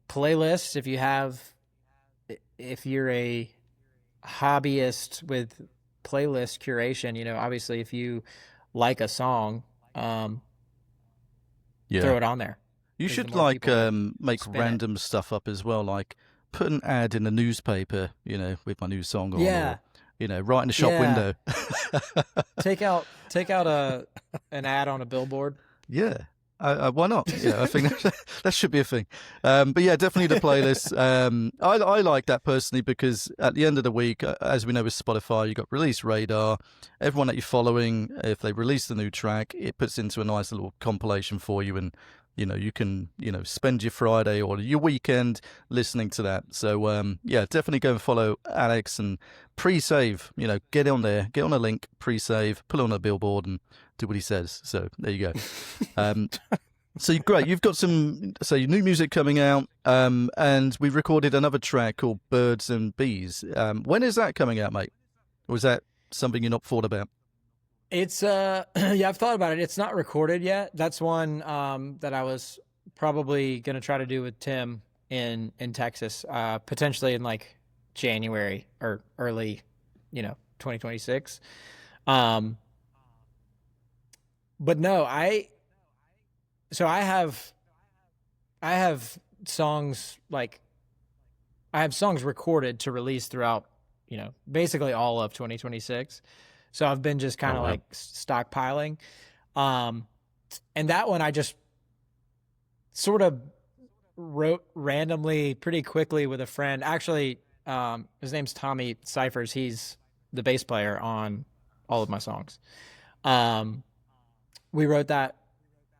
playlists if you're a hobbyist with playlist curation, you know, obviously if you like a song, throw it on there. You 'Cause should the more like people that make spin it. random stuff up as well, like put an ad in the newspaper, you know, with my new song on, Yeah. or, you know, right in the shop Yeah. window. Take out an ad on a billboard. Yeah. Why not? Yeah, I think that should be a thing. But yeah, definitely the playlist. I like that personally because at the end of the week, as we know with Spotify, you've got release radar. Everyone that you're following, if they release the new track, it puts into a nice little compilation for you, and you know you can spend your Friday or your weekend listening to that. So yeah, definitely go and follow Alex and pre-save. You know, get on there, get on a link, pre-save, put it on a billboard, and do what he says. So there you go. So great, you've got your new music coming out, and we recorded another track called Birds and Bees. When is that coming out, mate? Or is that something you're not thought about? It's yeah, I've thought about it. It's not recorded yet. That's one that I was probably going to try to do with Tim in Texas, potentially in like January or early, 2026. But no, I have songs recorded to release throughout, basically all of 2026. So I've been just kind of like stockpiling. And that one I just sort of wrote randomly pretty quickly with a friend. Actually, his name's Tommy Cyphers. He's the bass player on all of my songs. We wrote that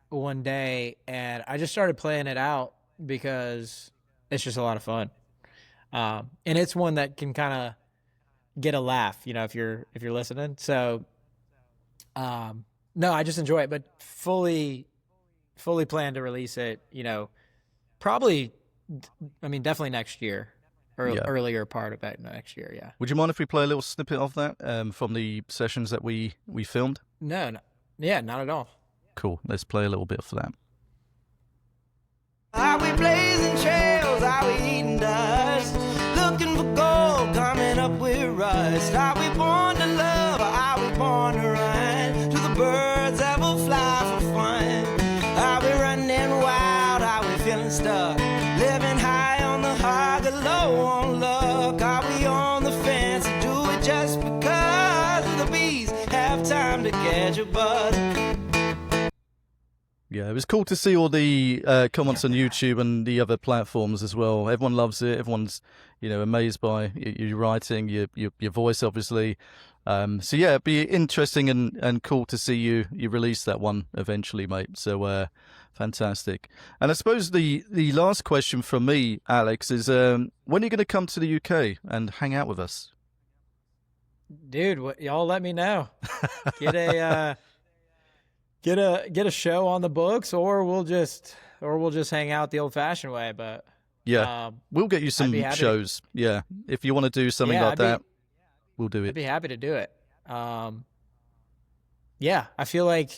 one day and I just started playing it out because it's just a lot of fun. And it's one that can kind of get a laugh, if you're listening. So, no, I just enjoy it, but fully plan to release it, probably, definitely next year or earlier part of that next year. Yeah. Would you mind if we play a little snippet of that from the sessions that we filmed? No. Yeah, not at all. Cool. Let's play a little bit for that. Are we blazing trails? Are we eating dust? Looking for gold, coming up with rust. Are we born to love or are we born to run? Do the birds ever fly for fun? Are we running wild? Are we feeling stuck? Living high on the hog, low on luck. Are we on the fence or do it just because the bees have time to catch a buzz? Yeah, it was cool to see all the comments on YouTube and the other platforms as well. Everyone loves it. Everyone's, amazed by your writing, your voice, obviously. So yeah, it'd be interesting and cool to see you release that one eventually, mate. So fantastic. And I suppose the last question from me, Alex, is when are you going to come to the UK and hang out with us? Dude, y'all let me know. Get a get a show on the books, or we'll just hang out the old fashioned way. But yeah, we'll get you some shows. Yeah, if you want to do something like that, we'll do it. I'd be happy to do it. Yeah, I feel like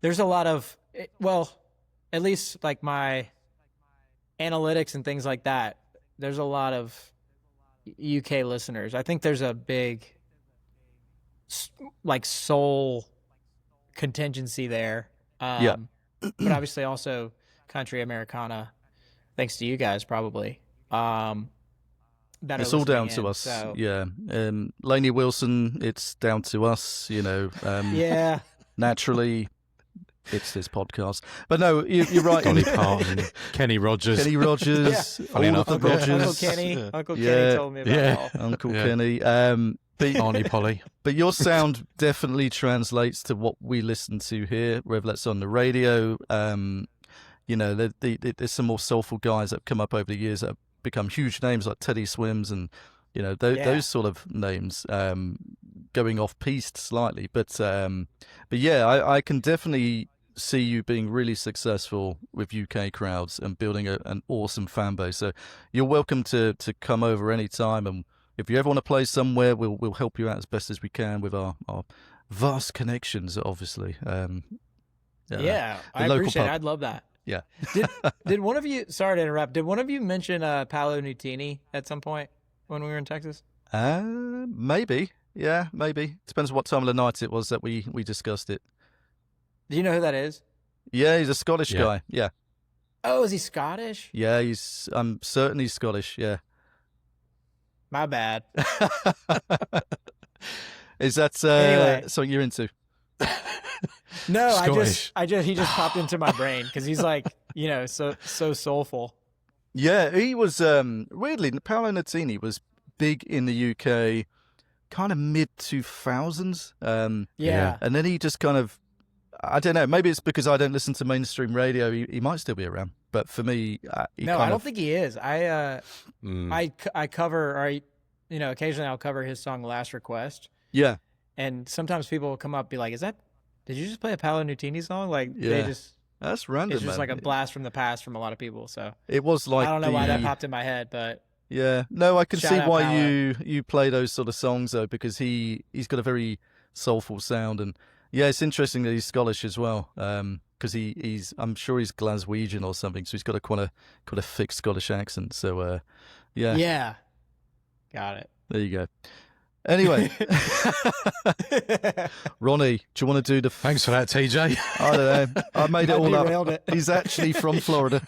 there's a lot of, at least like my analytics and things like that. There's a lot of UK listeners. I think there's a big like soul contingency there. But obviously also country Americana, thanks to you guys probably. That It's are all down listening to in, us. so- Yeah. Lainey Wilson, it's down to us, Yeah. naturally. It's this podcast. But no, you're right. Dolly Parton, Kenny Rogers. Kenny Rogers, all Funny of enough, the yeah. Rogers. Uncle Yeah. Kenny told me about Yeah. it all. Uncle Yeah. Kenny. Auntie Polly. But your sound definitely translates to what we listen to here, whether that's on the radio. There's some more soulful guys that have come up over the years that have become huge names like Teddy Swims and, those sort of names going off piste slightly. But yeah, I can definitely see you being really successful with UK crowds and building an awesome fan base. So you're welcome to come over anytime, and if you ever want to play somewhere, we'll help you out as best as we can with our vast connections, obviously. Yeah, I local appreciate it. pub. I'd love that. Yeah. Did one of you? Sorry to interrupt. Did one of you mention Paolo Nutini at some point when we were in Texas? Maybe. Yeah, maybe. Depends what time of the night it was that we discussed it. Do you know who that is? Yeah, he's a Scottish Yeah. guy. Yeah. Oh, is he Scottish? Yeah, I'm certain he's Scottish. Yeah. My bad. Is that Anyway. something you're into? No, Scottish. he just popped into my brain because he's like, so soulful. Yeah, he was weirdly. Paolo Nutini was big in the UK, kind of mid 2000s. Yeah. And then he just kind of, I don't know. Maybe it's because I don't listen to mainstream radio. He might still be around, but for me, No, I don't think he is. I cover, or occasionally I'll cover his song "Last Request," Yeah, and sometimes people will come up and be like, did you just play a Paolo Nutini song?" Like Yeah. they just. that's random. It's just man. like a blast from the past from a lot of people. So It was like I don't know why that popped in my head, but Yeah, no, I can Shout see out why Paolo. you play those sort of songs though, because he's got a very soulful sound, and yeah, it's interesting that he's Scottish as well, because I'm sure he's Glaswegian or something, so he's got a quite a thick Scottish accent. So yeah, got it. there you go. Anyway, Ronnie, do you want to do the? Thanks for that, TJ. I don't know. I made it all derailed up. it. He's actually from Florida.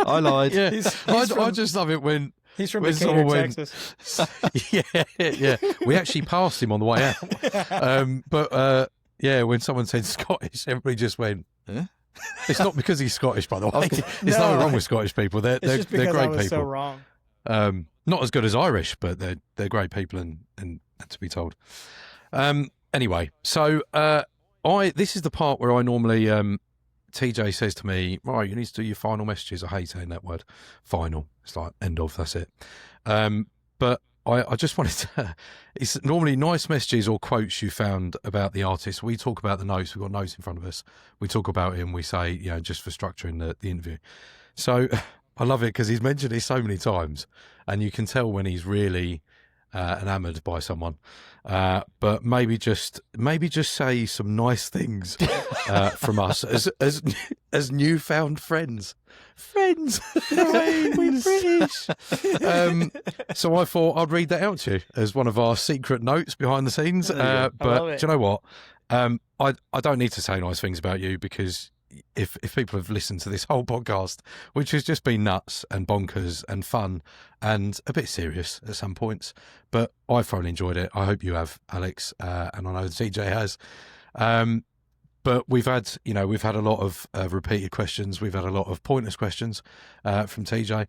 I lied. Yeah, I from- just love it when He's from When Decatur, someone went- Texas. yeah. We actually passed him on the way out. But when someone said Scottish, everybody just went, Huh? It's not because he's Scottish, by the way. There's No. nothing wrong with Scottish people. They're It's just they're because I great was people. so wrong. Not as good as Irish, but they're great people, and to be told. Anyway, so this is the part where I normally TJ says to me, "Right, you need to do your final messages." I hate saying that word, final. It's like end of. That's it. But I just wanted to. It's normally nice messages or quotes you found about the artist. We talk about the notes. We've got notes in front of us. We talk about him. We say, just for structuring the interview. So I love it because he's mentioned it so many times, and you can tell when he's really enamoured by someone. But maybe just say some nice things from us as newfound friends. Friends, we're British. So I thought I'd read that out to you as one of our secret notes behind the scenes. love But it. do you know what? I don't need to say nice things about you because if people have listened to this whole podcast, which has just been nuts and bonkers and fun and a bit serious at some points, but I've thoroughly enjoyed it. I hope you have, Alex, and I know the TJ has. But we've had a lot of repeated questions. We've had a lot of pointless questions from TJ.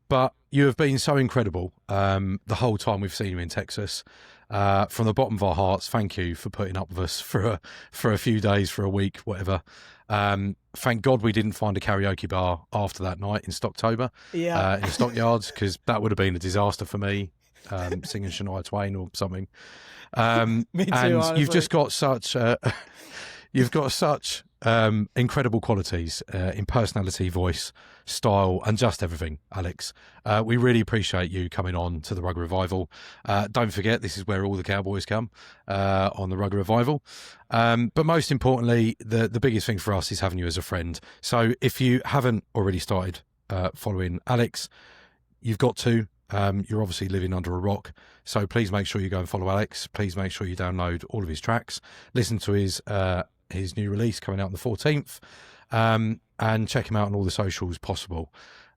But you have been so incredible the whole time we've seen you in Texas. From the bottom of our hearts, thank you for putting up with us for a few days, for a week, whatever. Thank God we didn't find a karaoke bar after that night in Stocktober, Yeah. in the stockyards, because that would have been a disaster for me, singing Shania Twain or something. Me too, and honestly. you've just got such incredible qualities in personality, voice, style, and just everything, Alex. We really appreciate you coming on to the Rugger Revival. Don't forget, this is where all the cowboys come on the Rugger Revival. But most importantly, the biggest thing for us is having you as a friend. So if you haven't already started following Alex, you've got to. You're obviously living under a rock, so please make sure you go and follow Alex. Please make sure you download all of his tracks. Listen to his new release coming out on the 14th. and check him out on all the socials possible.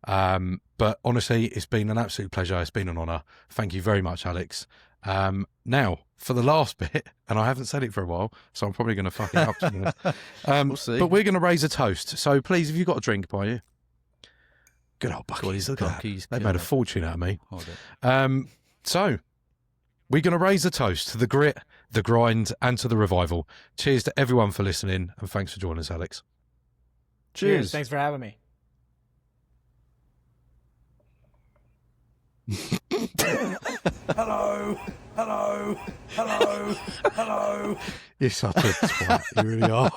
But honestly, it's been an absolute pleasure. It's been an honour. Thank you very much, Alex. Now, for the last bit, and I haven't said it for a while, so I'm probably going to fuck it up. To be honest. We'll see. But we're going to raise a toast. So please, if you've got a drink by you, good old Bucky's. Look at that. Bucky's They made a killer. fortune out of me. Hold it. So we're going to raise a toast to the grit, the grind, and to the revival. Cheers to everyone for listening, and thanks for joining us, Alex. Cheers. Thanks for having me. Hello, hello, hello, hello. You're such a twat. You really are.